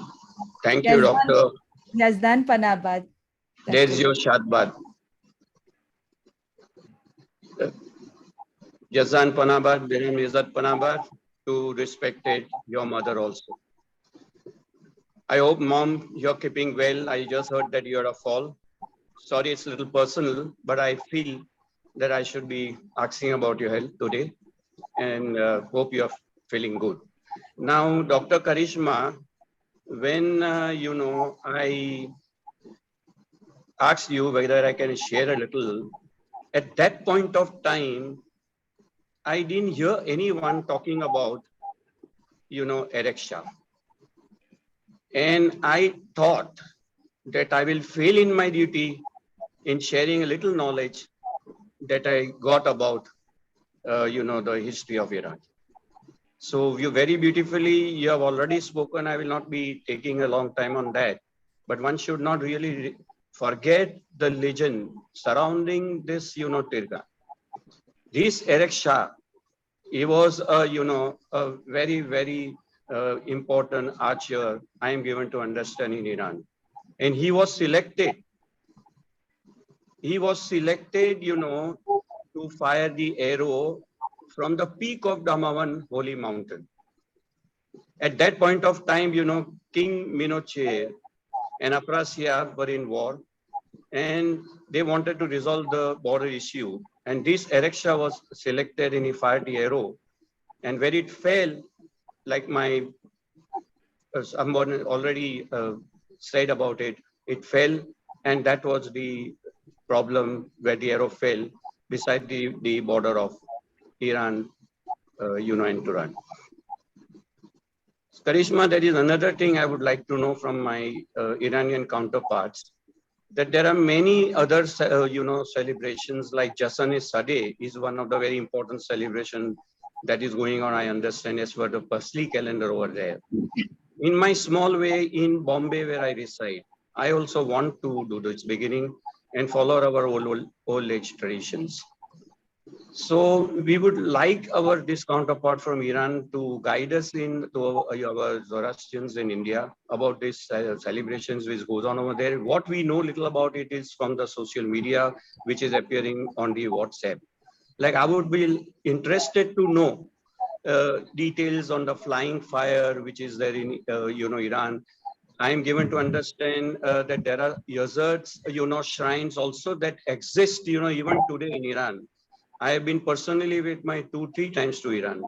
Thank you, Doctor. Yazdan Panabad. There's your Shadbad. Yazdan Panabad, Behnam Izzat Panabad, to respected your mother also. I hope, Mom, you're keeping well. I just heard that you're a fall. Sorry, it's a little personal, but I feel that I should be asking about your health today, and hope you're feeling good. Now, Dr. Karishma, when I asked you whether I can share a little, at that point of time, I didn't hear anyone talking about, erection. And I thought that I will fail in my duty in sharing a little knowledge that I got about, the history of Iran. So you very beautifully, you have already spoken. I will not be taking a long time on that, but one should not really forget the legend surrounding this, Tirgan. This Erek Shah, he was a very, very important archer, I am given to understand, in Iran. And he was selected. He was selected, to fire the arrow from the peak of Damavan holy mountain. At that point of time, King Minoche and Aprasia were in war, and they wanted to resolve the border issue. And this Erek Shah was selected, and he fired the arrow. And where it fell, like someone already said about it, it fell, and that was the problem where the arrow fell beside the border of Iran, and Turan. Karishma, there is another thing I would like to know from my Iranian counterparts, that there are many other, celebrations like Jasan-e-Sadeh is one of the very important celebration that is going on, I understand, as for the Pasli calendar over there. In my small way in Bombay, where I reside, I also want to do this beginning and follow our old age traditions. So we would like this counterpart from Iran to guide us in to our Zoroastrians in India about this celebrations which goes on over there. What we know little about it is from the social media, which is appearing on the WhatsApp. Like I would be interested to know details on the flying fire, which is there in Iran. I am given to understand that there are deserts, shrines also that exist, even today in Iran. I have been personally with my 2-3 times to Iran.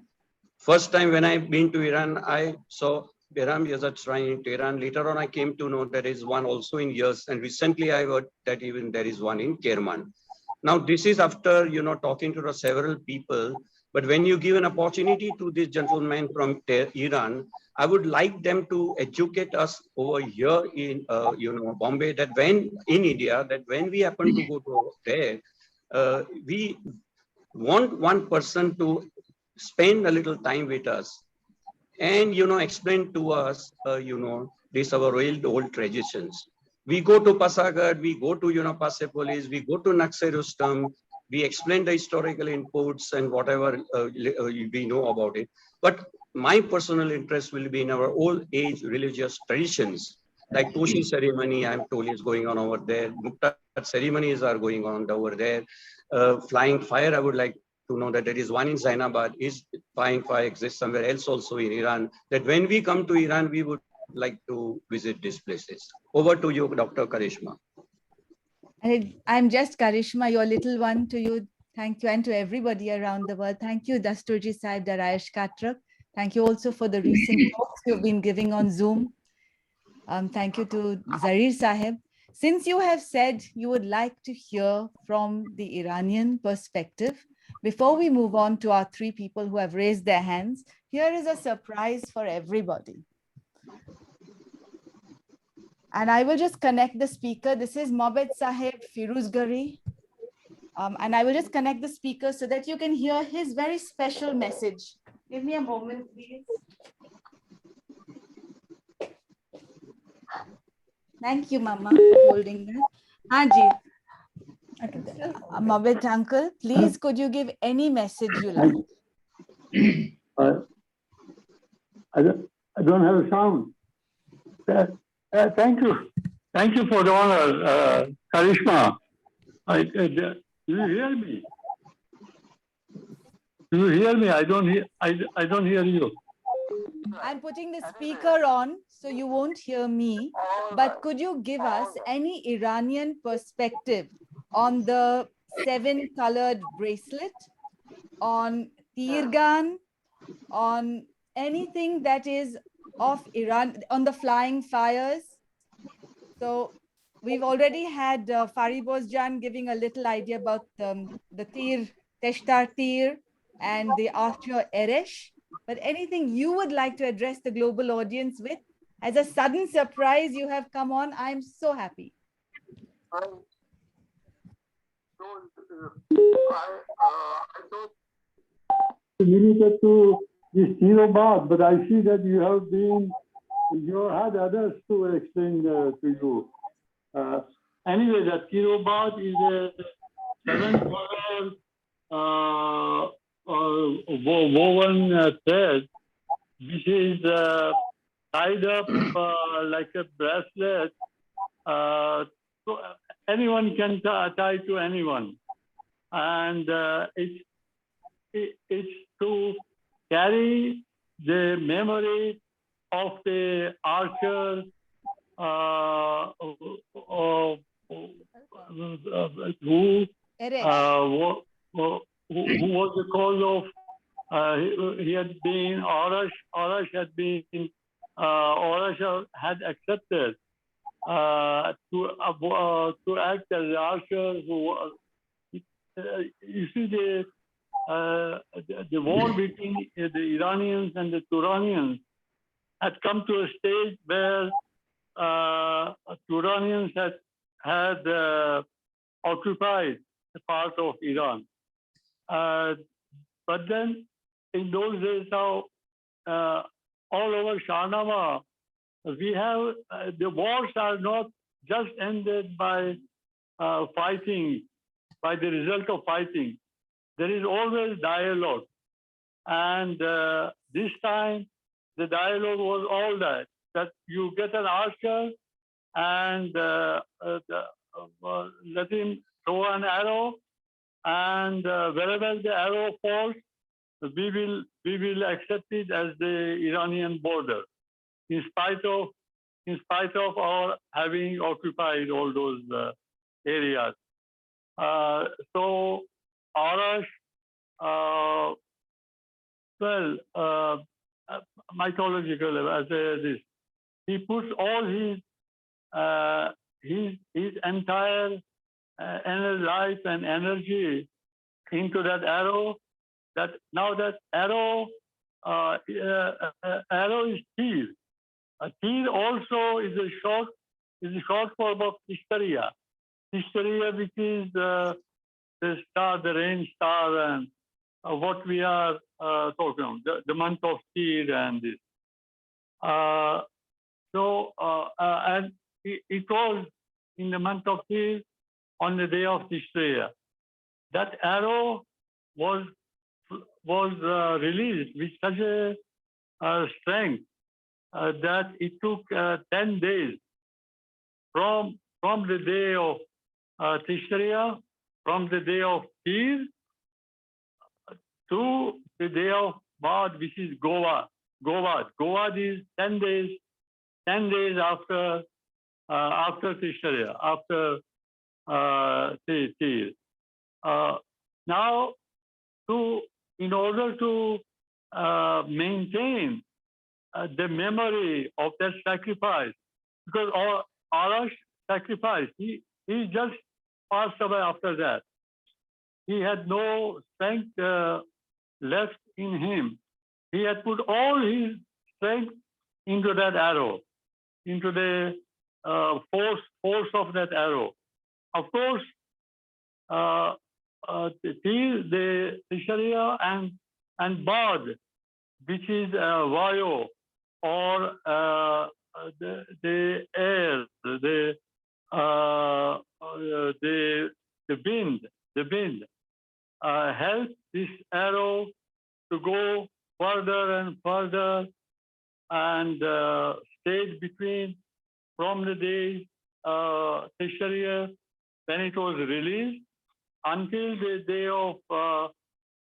First time when I've been to Iran, I saw Behram Yazid shrine in Tehran. Later on, I came to know there is one also in Yezd, and recently I heard that even there is one in Kerman. Now, this is after talking to several people. But when you give an opportunity to this gentleman from Iran, I would like them to educate us over here in Bombay that when in India that when we happen to go to there, we want one person to spend a little time with us and explain to us this our old traditions. We go to Pasagarh, we go to Persepolis, we go to Naxai Rustam, we explain the historical inputs and whatever we know about it. But my personal interest will be in our old age religious traditions, like Toshi ceremony, I'm told is going on over there. Mukta ceremonies are going on over there. Flying fire, I would like to know that there is one in Zainabad. Is flying fire exists somewhere else also in Iran? That when we come to Iran, we would like to visit these places. Over to you, Dr. Karishma. I'm just Karishma, your little one. To you, thank you, and to everybody around the world. Thank you, Dasturji Sahib Darayesh Katrak. Thank you also for the recent talks you've been giving on Zoom. Thank you to Zarir Sahib. Since you have said you would like to hear from the Iranian perspective, before we move on to our 3 people who have raised their hands, here is a surprise for everybody. And I will just connect the speaker. This is Mobed Sahib Firuzgari. And I will just connect the speaker so that you can hear his very special message. Give me a moment, please. Thank you, Mama, for holding that. Haji. Mobed uncle, please could you give any message you like? I don't have a sound. Thank you. Thank you for the honor, Karishma. Do you hear me? Do you hear me? I don't hear you. I'm putting the speaker on, so you won't hear me. But could you give us any Iranian perspective on the 7-colored bracelet, on Tirgan, on anything that is of Iran, on the flying fires? So we've already had Fariboz Jan giving a little idea about the Tir, Teshtar Tir, and the archer Eresh. But anything you would like to address the global audience with? As a sudden surprise, you have come on. I'm so happy. I thought limited to this Ervad, but I see that you had others to explain to you. Anyway, that Ervad is a 7-color woven thread, which is tied up like a bracelet. So anyone can tie to anyone, and it's to carry the memory of the archer who was the cause of he had been Arash had accepted to act as the archer who you see the war between the Iranians and the Turanians had come to a stage where Turanians had occupied a part of Iran. But then in those days now, all over Shahnama, we have the wars are not just ended by fighting, by the result of fighting. there is always dialogue. And this time, the dialogue was all that you get an archer and let him throw an arrow, and wherever the arrow falls, we will accept it as the Iranian border, in spite of our having occupied all those areas. So Arash, mythological as this, he puts all his entire life and energy into that arrow. That now that arrow is tir. Tir also is a short form of Hysteria. Hysteria, which is the star, the rain star, and what we are talking about, the month of Tir and this. And it was in the month of Tir on the day of Hysteria. That arrow was released with such a strength that it took 10 days from the day of Hysteria, from the day of Tir to the day of Bad, which is Govad. Govad is 10 days after Hysteria, after Tir. Now, in order to maintain the memory of that sacrifice, because Arash sacrificed, he just passed away after that. He had no strength left in him. He had put all his strength into that arrow, into the force of that arrow. Of course, the Sharia and Bad, which is Vayo, or the air, the wind, help this arrow to go further and further, and stayed between from the day Sharia when it was released until the day of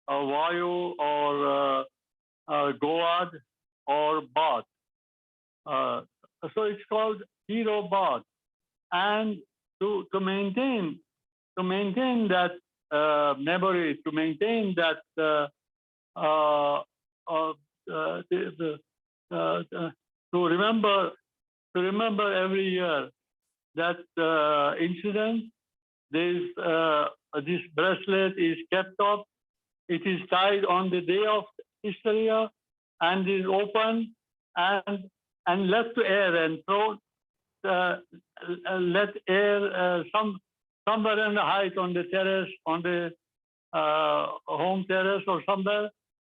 Vayu or Goad or Bad. So it's called Hero Bad. And to maintain that memory, to maintain that to remember every year that incident, this bracelet is kept up. It is tied on the day of Hysteria and is open and left to air and thrown. Let air somewhere in the height on the terrace, on the home terrace or somewhere,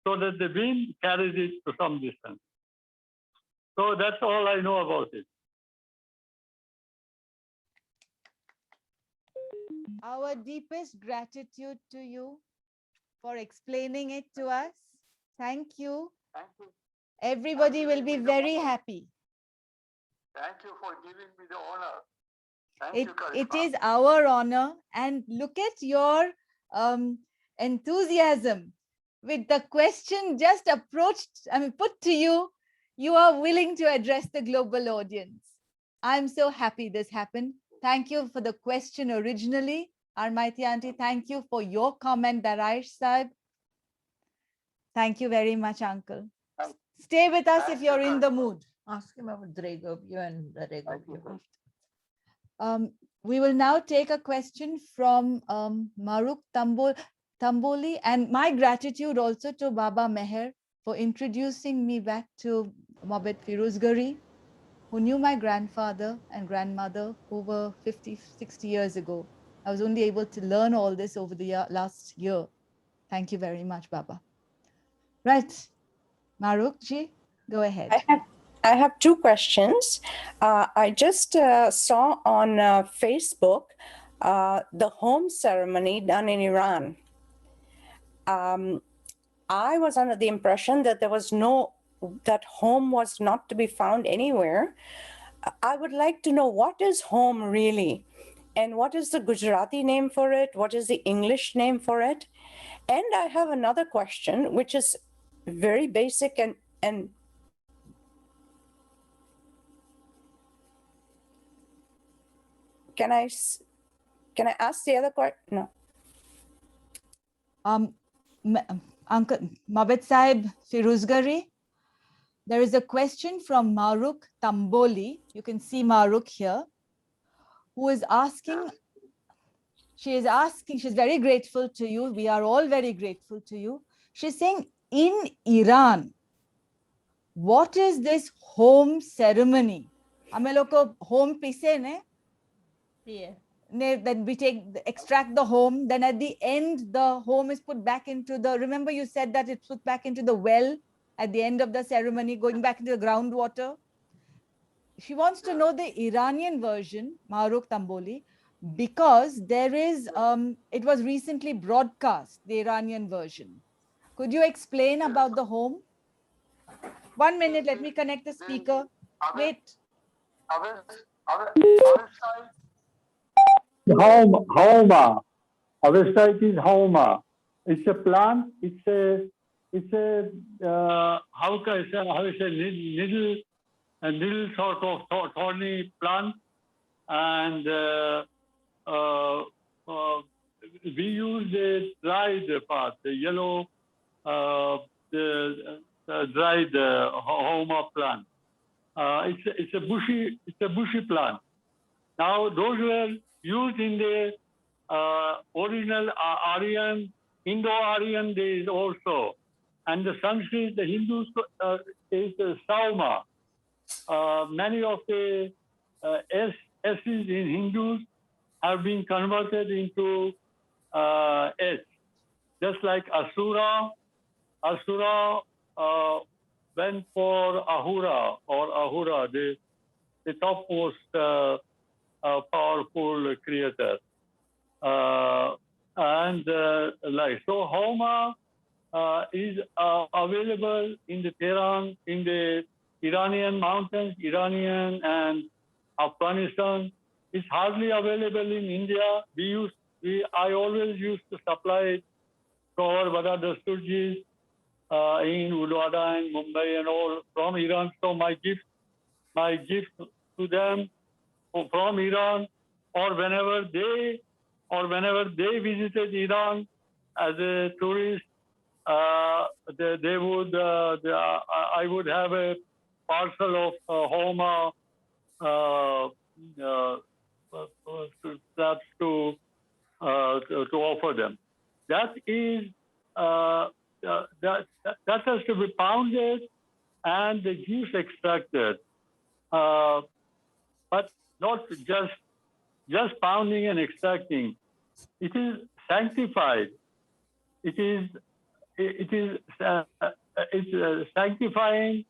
so that the wind carries it to some distance. So that's all I know about it. Our deepest gratitude to you for explaining it to us. Thank you. Thank you. Everybody will be very happy. Thank you for giving me the honor. Thank you, Karishma. It is our honor. And look at your enthusiasm with the question just put to you. You are willing to address the global audience. I'm so happy this happened. Thank you for the question originally, our mighty auntie. Thank you for your comment, Daraish Sahib. Thank you very much, uncle. Stay with us if you're in the mood. Ask him about Dregobyu and the Regobyu. We will now take a question from Maruk Tamboli, and my gratitude also to Baba Meher for introducing me back to Mobet Firuzgari, who knew my grandfather and grandmother over 50, 60 years ago. I was only able to learn all this over the last year. Thank you very much, Baba. Right, Maruk ji, go ahead. I have two questions. I just saw on Facebook the home ceremony done in Iran. I was under the impression that that home was not to be found anywhere. I would like to know, what is home really? And what is the Gujarati name for it? What is the English name for it? And I have another question, which is very basic and can I ask the other question? No. Uncle Mabed Sahib Firuzgari, there is a question from Maruk Tamboli. You can see Maruk here, who is asking, she's very grateful to you. We are all very grateful to you. She's saying, in Iran, what is this home ceremony? Hame log ko home pise ne? Yeah. Then we extract the home, then at the end the home is put back into the, remember you said that it's put back into the well at the end of the ceremony, going back into the groundwater. She wants to know the Iranian version, Maruk Tamboli, because there is, it was recently broadcast, the Iranian version. Could you explain about the home? 1 minute, let me connect the speaker. Wait. Homa. Our site is Homa. It's a plant. It's a how can I say little sort of thorny plant, and we use the dried part, the yellow, the dried Homa plant. It's a bushy plant. Now those were used in the original Aryan, Indo-Aryan days also. And the Sanskrit, the Hindus is Sauma. Many of the S's in Hindus have been converted into S. Just like Asura went for Ahura or Ahura, the topmost powerful creator. So Homa is available in the Tehran, in the Iranian mountains, Iranian and Afghanistan. It's hardly available in India. I always used to supply it to our Bada Dasturjis in Ulwada and Mumbai and all from Iran. So my gift to them from Iran, or whenever they visited Iran as a tourist, I would have a parcel of Homa straps to offer them. That is that has to be pounded and the juice extracted, but not just pounding and extracting. It is sanctified. It's sanctifying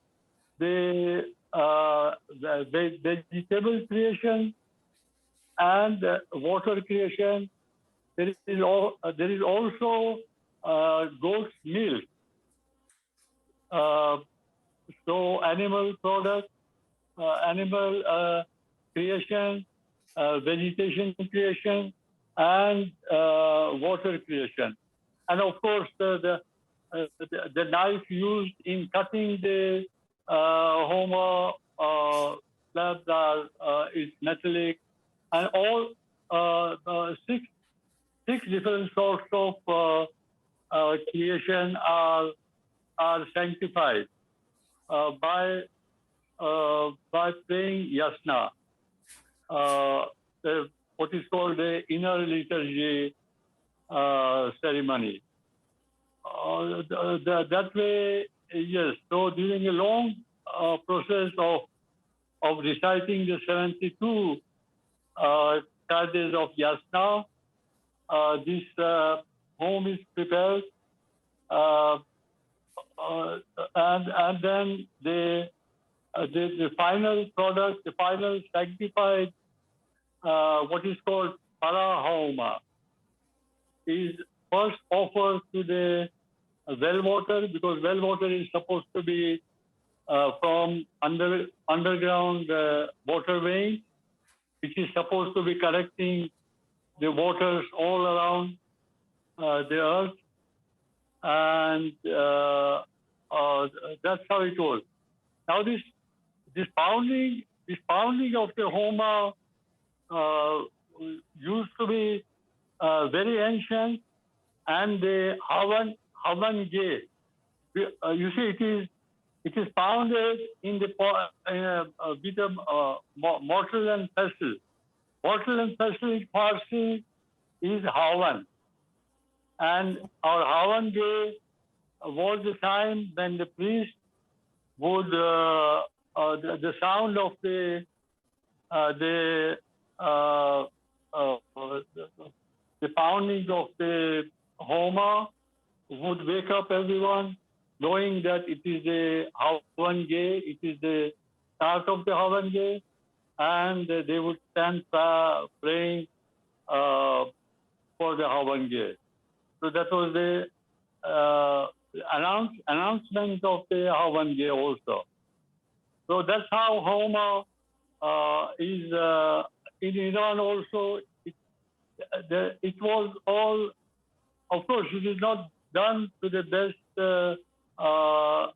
the vegetable creation and water creation. There is also goat's milk. So animal products, animal creation, vegetation creation, and water creation. And of course, the knife used in cutting the Homa slabs is metallic, and all six different sorts of creation are sanctified by praying yasna, what is called the inner liturgy ceremony. That way, yes. So during a long process of reciting the 72 charges of yasna, this home is prepared, and then the final product, the final sanctified, what is called para homa, is first offer to the well water, because well water is supposed to be from underground water vein, which is supposed to be collecting the waters all around the earth, and that's how it was. Now this pounding of the Homa used to be very ancient, and the Havan Gate. You see, it is pounded in the with a mortar and pestle. Mortar and pestle in Farsi is Havan, and our Havan Gate was the time when the priest would the sound of the pounding of the Homa would wake up everyone, knowing that it is the Havan Gate, it is the start of the Havan Gate, and they would stand praying for the Havan Gate. So that was the announcement of the Havan Gate also. So that's how Homa is in Iran also. It was all, of course, it is not done to the best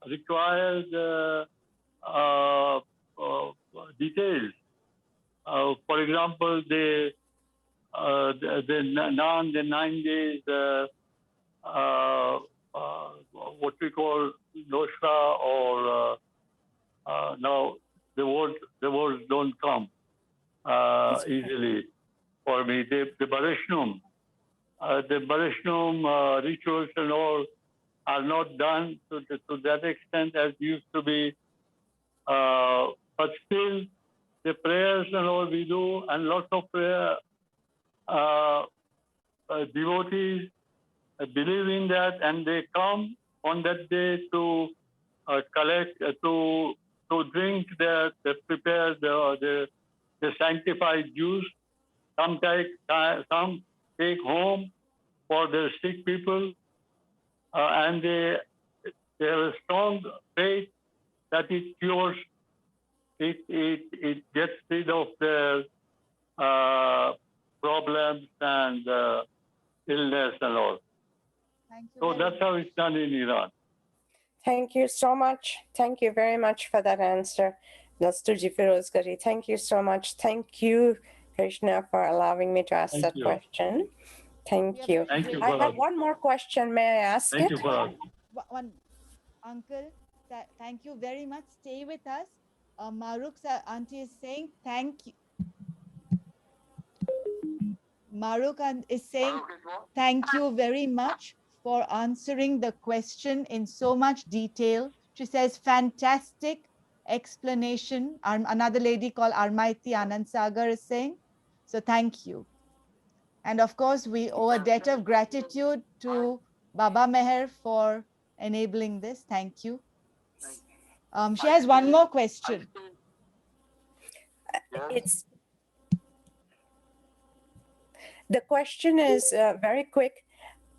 required details. For example, the 9 days, what we call Noshra, or now the words don't come easily for me. The Barishnum. The Barishnum rituals and all are not done to that extent as used to be. But still, the prayers and all we do, and lots of prayer devotees believe in that, and they come on that day to collect, to drink they prepare the sanctified juice. Some take home for the sick people, and they have a strong faith that it cures, it gets rid of their problems and illness and all. So that's how it's done in Iran. Thank you so much. Thank you very much for that answer, Nastuji Firozgari. Thank you so much. Thank you, Krishna, for allowing me to ask that question. Thank you. Thank you. I have one more question. May I ask Thank it? you, Parag. One, Uncle, thank you very much. Stay with us. Maruk's auntie is saying thank you. Maruk is saying thank you very much for answering the question in so much detail. She says fantastic explanation. Another lady called Armaiti Anand Sagar is saying, so thank you. And of course, we owe a debt of gratitude to Baba Meher for enabling this. Thank you. She has one more question. The question is very quick.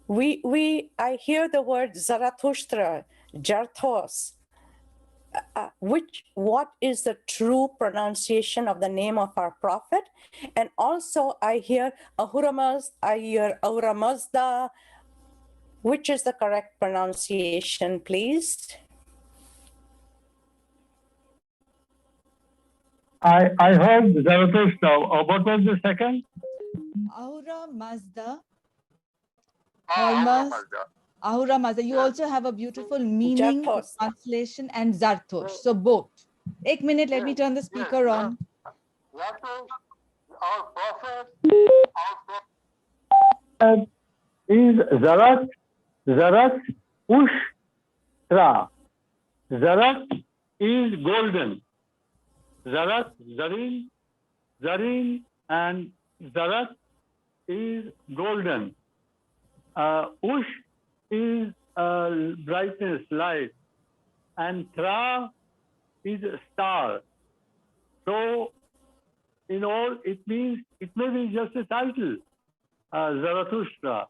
I hear the word Zarathustra, Jarthos. What is the true pronunciation of the name of our prophet? And also I hear Ahura Mazda. Which is the correct pronunciation, please? I heard Zarathustra. What was the second? Ahura Mazda. Ahura Mazda. You also have a beautiful meaning, translation, and Zartosh. So both. 1 minute, let me turn the speaker on. Is Zarat, Ushtra. Zarat is golden. Zarat, Zarin, and Zarat is golden. Ush is brightness, light, and Tra is a star. So, in all, it may be just a title, Zarathustra.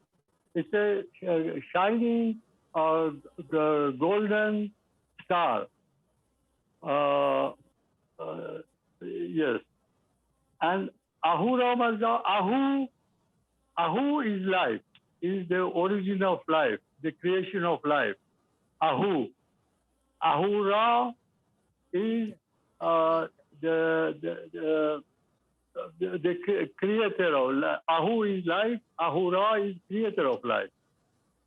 It's a shiny, the golden star. Yes. And Ahura Mazda, Ahu is life, is the origin of life, the creation of life. Ahu. Ahura is the creator of life. Ahu is life, Ahura is creator of life.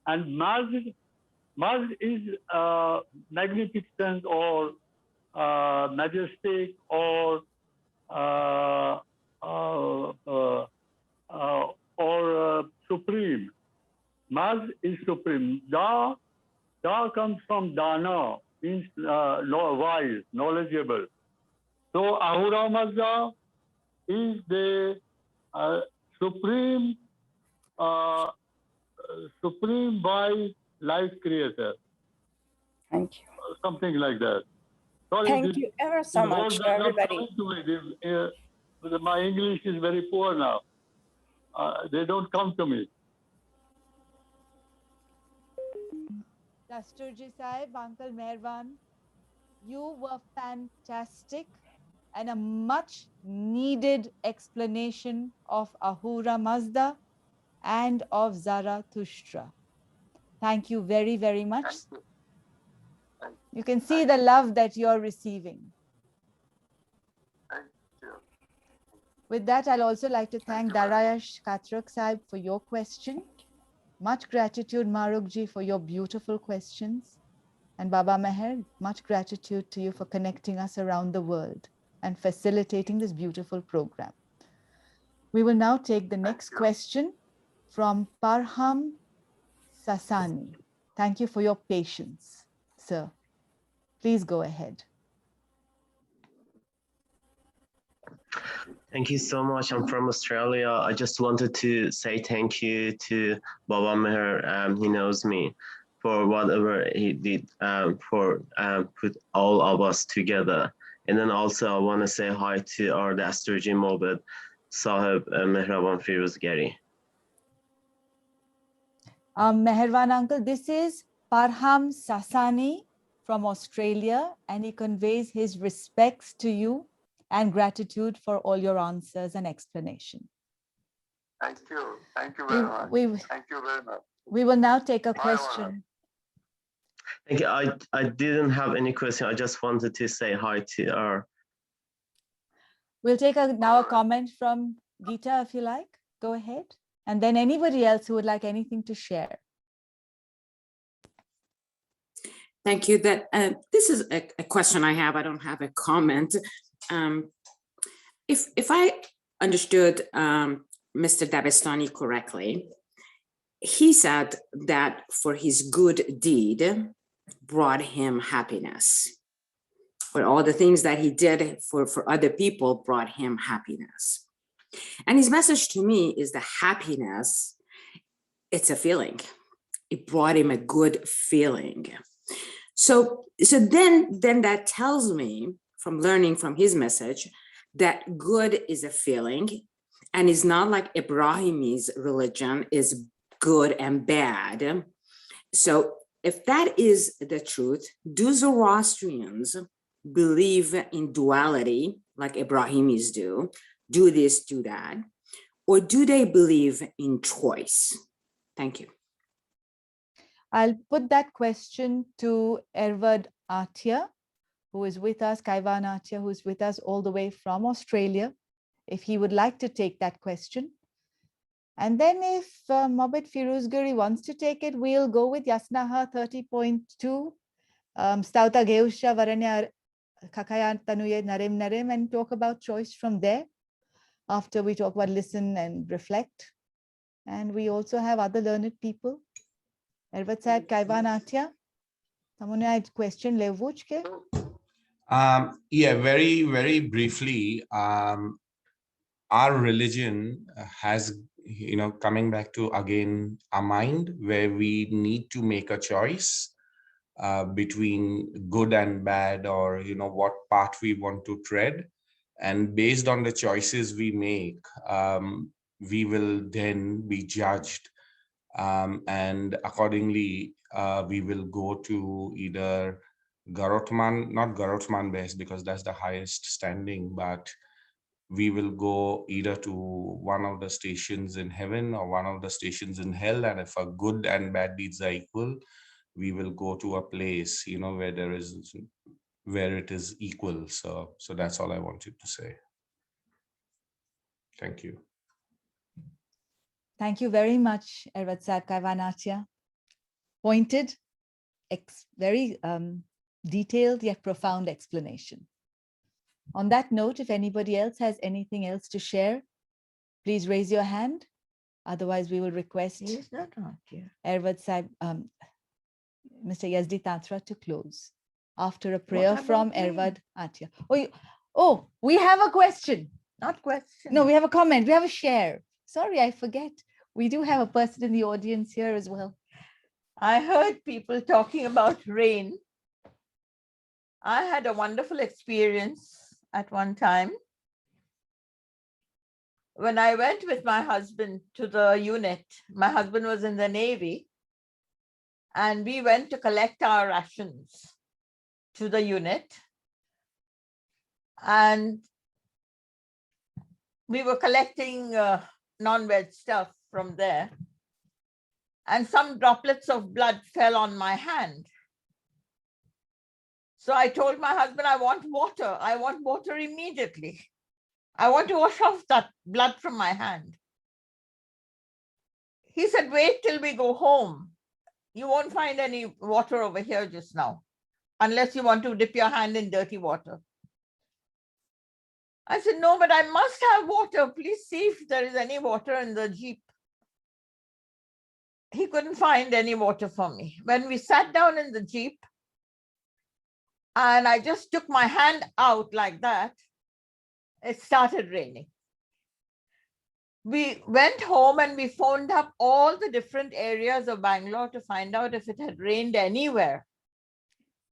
And Maz is magnificent or majestic or supreme. Maz is supreme. Da comes from Dana, means wise, knowledgeable. So Ahura Mazda is the supreme wise life creator. Thank you. Something like that. Sorry, Thank you ever so much, everybody. My English is very poor now. They don't come to me. Dasturji Sahib, Uncle Meheraban, you were fantastic and a much needed explanation of Ahura Mazda and of Zarathustra. Thank you very, very much. You can see the love that you're receiving. With that, I'll also like to thank Darayash Katrak Sahib for your question. Much gratitude, Marukji, for your beautiful questions. And Baba Meher, much gratitude to you for connecting us around the world and facilitating this beautiful program. We will now take the next question from Parham Sasani. Thank you for your patience, sir. Please go ahead. Thank you so much. I'm from Australia. I just wanted to say thank you to Baba Meher. He knows me for whatever he did for put all of us together. And then also I want to say hi to our Dasturji Mobed Sahib Meheraban Firuz Gary. Meheraban uncle, this is Parham Sasani from Australia, and he conveys his respects to you and gratitude for all your answers and explanation. Thank you. Thank you very much. Thank you very much. We will now take a question. Thank you. I didn't have any question. I just wanted to say hi to our. We'll take now a comment from Geeta, if you like. Go ahead. And then anybody else who would like anything to share. Thank you. This is a question I have. I don't have a comment. If I understood Mr. Dabestani correctly, he said that for his good deed brought him happiness. For all the things that he did for other people brought him happiness. And his message to me is the happiness, it's a feeling. It brought him a good feeling. So then that tells me, from learning from his message, that good is a feeling, and it's not like Ibrahimi's religion is good and bad. So if that is the truth, do Zoroastrians believe in duality like Ibrahimis do this, do that, or do they believe in choice? Thank you. I'll put that question to Ervad Antia, who is with us, Kaivan Antia, who is with us all the way from Australia, if he would like to take that question. And then if Mobed Firuzgari wants to take it, we'll go with Yasnaha 30.2, Stauta Geusha Varanya Kakayan Tanuye Narem Narem, and talk about choice from there. After we talk about listen and reflect. And we also have other learned people. Ervad Sahib, Kaivan Antia, someone had question Levuchke. Yeah, very, very briefly, our religion has, coming back to again our mind, where we need to make a choice between good and bad, or what path we want to tread, and based on the choices we make, we will then be judged And accordingly, we will go to either Garotman, not Garotman base because that's the highest standing, but we will go either to one of the stations in heaven or one of the stations in hell. And if our good and bad deeds are equal, we will go to a place, where it is equal. So that's all I wanted to say. Thank you. Thank you very much, Ervad Sahib, Kaivan, Antia. Pointed, very detailed yet profound explanation. On that note, if anybody else has anything else to share, please raise your hand. Otherwise, we will request Ervad Sahib, Mr. Yazdi Tantra to close after a prayer from Ervad Antia. Oh, we have a question. Not question. No, we have a comment. We have a share. Sorry, I forget. We do have a person in the audience here as well. I heard people talking about rain. I had a wonderful experience at one time when I went with my husband to the unit. My husband was in the Navy, and we went to collect our rations to the unit. And we were collecting non-veg stuff from there. And some droplets of blood fell on my hand. So I told my husband, I want water. I want water immediately. I want to wash off that blood from my hand. He said, wait till we go home. You won't find any water over here just now, unless you want to dip your hand in dirty water. I said, no, but I must have water. Please see if there is any water in the Jeep. He couldn't find any water for me. When we sat down in the Jeep, and I just took my hand out like that, it started raining. We went home and we phoned up all the different areas of Bangalore to find out if it had rained anywhere.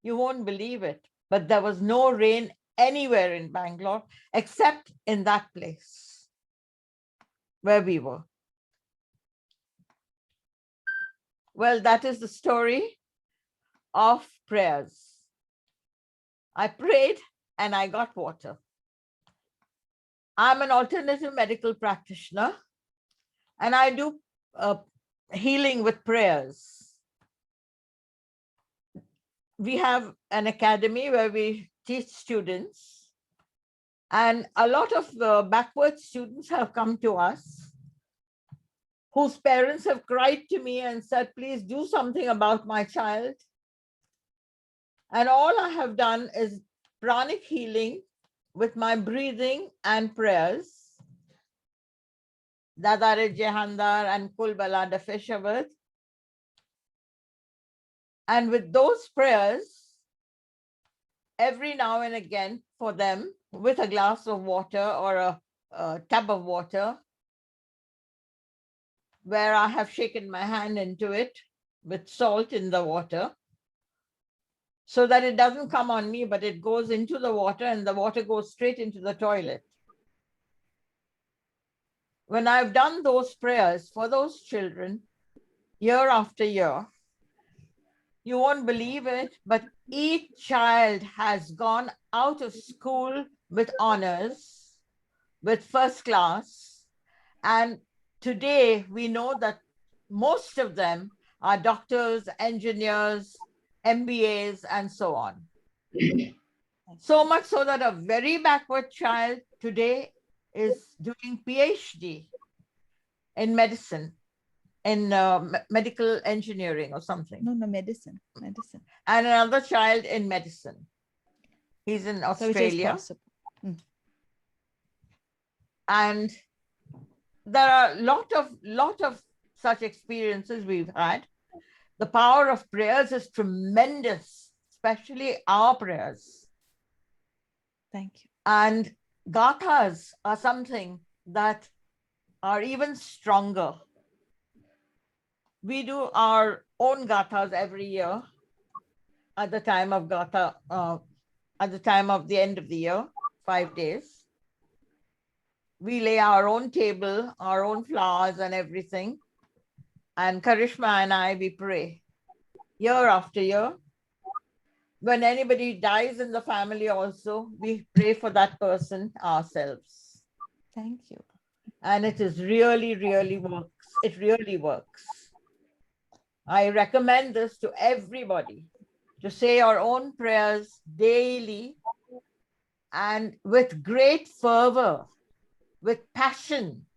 You won't believe it, but there was no rain anywhere in Bangalore except in that place where we were. Well, that is the story of prayers. I prayed and I got water. I'm an alternative medical practitioner and I do healing with prayers. We have an academy where we teach students, and a lot of backward students have come to us whose parents have cried to me and said, please do something about my child. And all I have done is pranic healing with my breathing and prayers. Dadare Jehandar and Kulbala Dafeshavat. And with those prayers, every now and again for them, with a glass of water or a tub of water, where I have shaken my hand into it with salt in the water, so that it doesn't come on me, but it goes into the water and the water goes straight into the toilet. When I've done those prayers for those children, year after year, you won't believe it, but each child has gone out of school with honors, with first class. And today we know that most of them are doctors, engineers, MBAs, and so on. So much so that a very backward child today is doing PhD in medicine, in medical engineering or something. No, medicine. And another child in medicine. He's in Australia. So it is possible. And there are a lot of such experiences we've had. The power of prayers is tremendous, especially our prayers. Thank you. And gathas are something that are even stronger. We do our own gathas every year at the time of gatha, at the time of the end of the year, 5 days. We lay our own table, our own flowers and everything. And Karishma and I, we pray year after year. When anybody dies in the family also, we pray for that person ourselves. Thank you. And it is really, really works. It really works. I recommend this to everybody, to say your own prayers daily and with great fervor, with passion,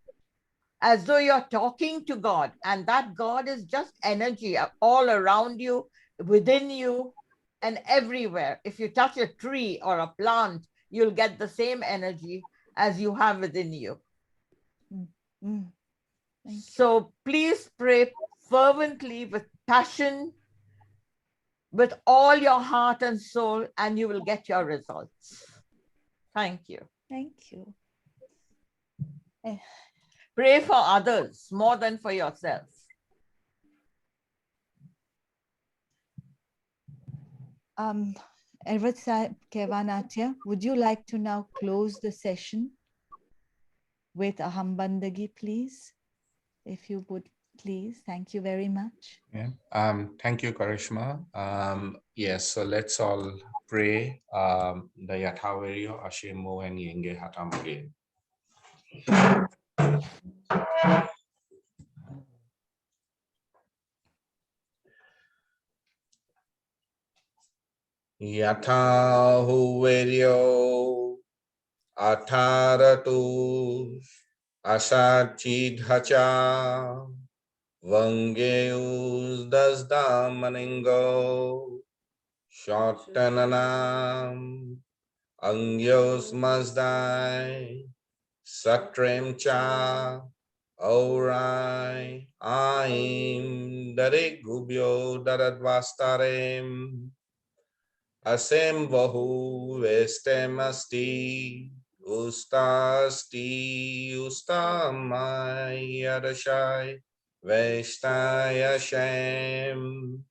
as though you're talking to God, and that God is just energy all around you, within you, and everywhere. If you touch a tree or a plant, you'll get the same energy as you have within you. So please pray fervently, with passion, with all your heart and soul, and you will get your results. Thank you. Thank you. Pray for others more than for yourself. Ervad Sahib, Kaivan, Antia, would you like to now close the session with Aham Bandagi, please? If you would, please. Thank you very much. Yeah. Thank you, Karishma. Yes, so let's all pray the Yathaviryo Ashimo and Yenge Hatamage. Yathaviryo Atharatu Asachidhacha Vangeus Dasda Maningo Shotananam Angyos Mazdai Satrem Cha Aurai Aim Dare Gubyo Daradvastarem Asem Vahu Vestem Asti Ustasti Ustamai Yadashai Veshtaya Shem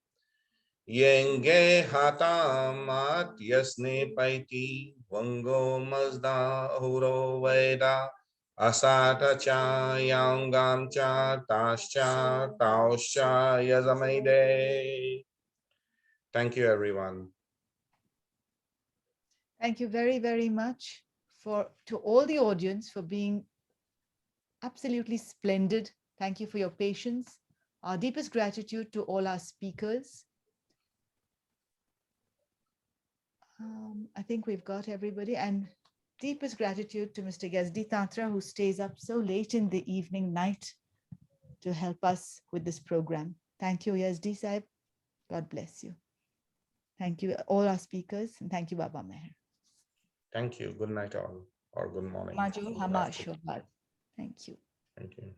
Yenge Hatamat Yasne Paiti Vango Mazda Huro Veda Asata Cha Yangam Cha Tascha Tauscha Yazamaide. Thank you, everyone. Thank you very, very much to all the audience for being absolutely splendid. Thank you for your patience. Our deepest gratitude to all our speakers. I think we've got everybody, and deepest gratitude to Mr. Yazdi Tantra, who stays up so late in the evening, night, to help us with this program. Thank you, Yazdi Sahib. God bless you. Thank you, all our speakers, and thank you, Baba Meher. Thank you. Good night, all, or good morning. Majur Hama Ashwabad. Thank you. Thank you.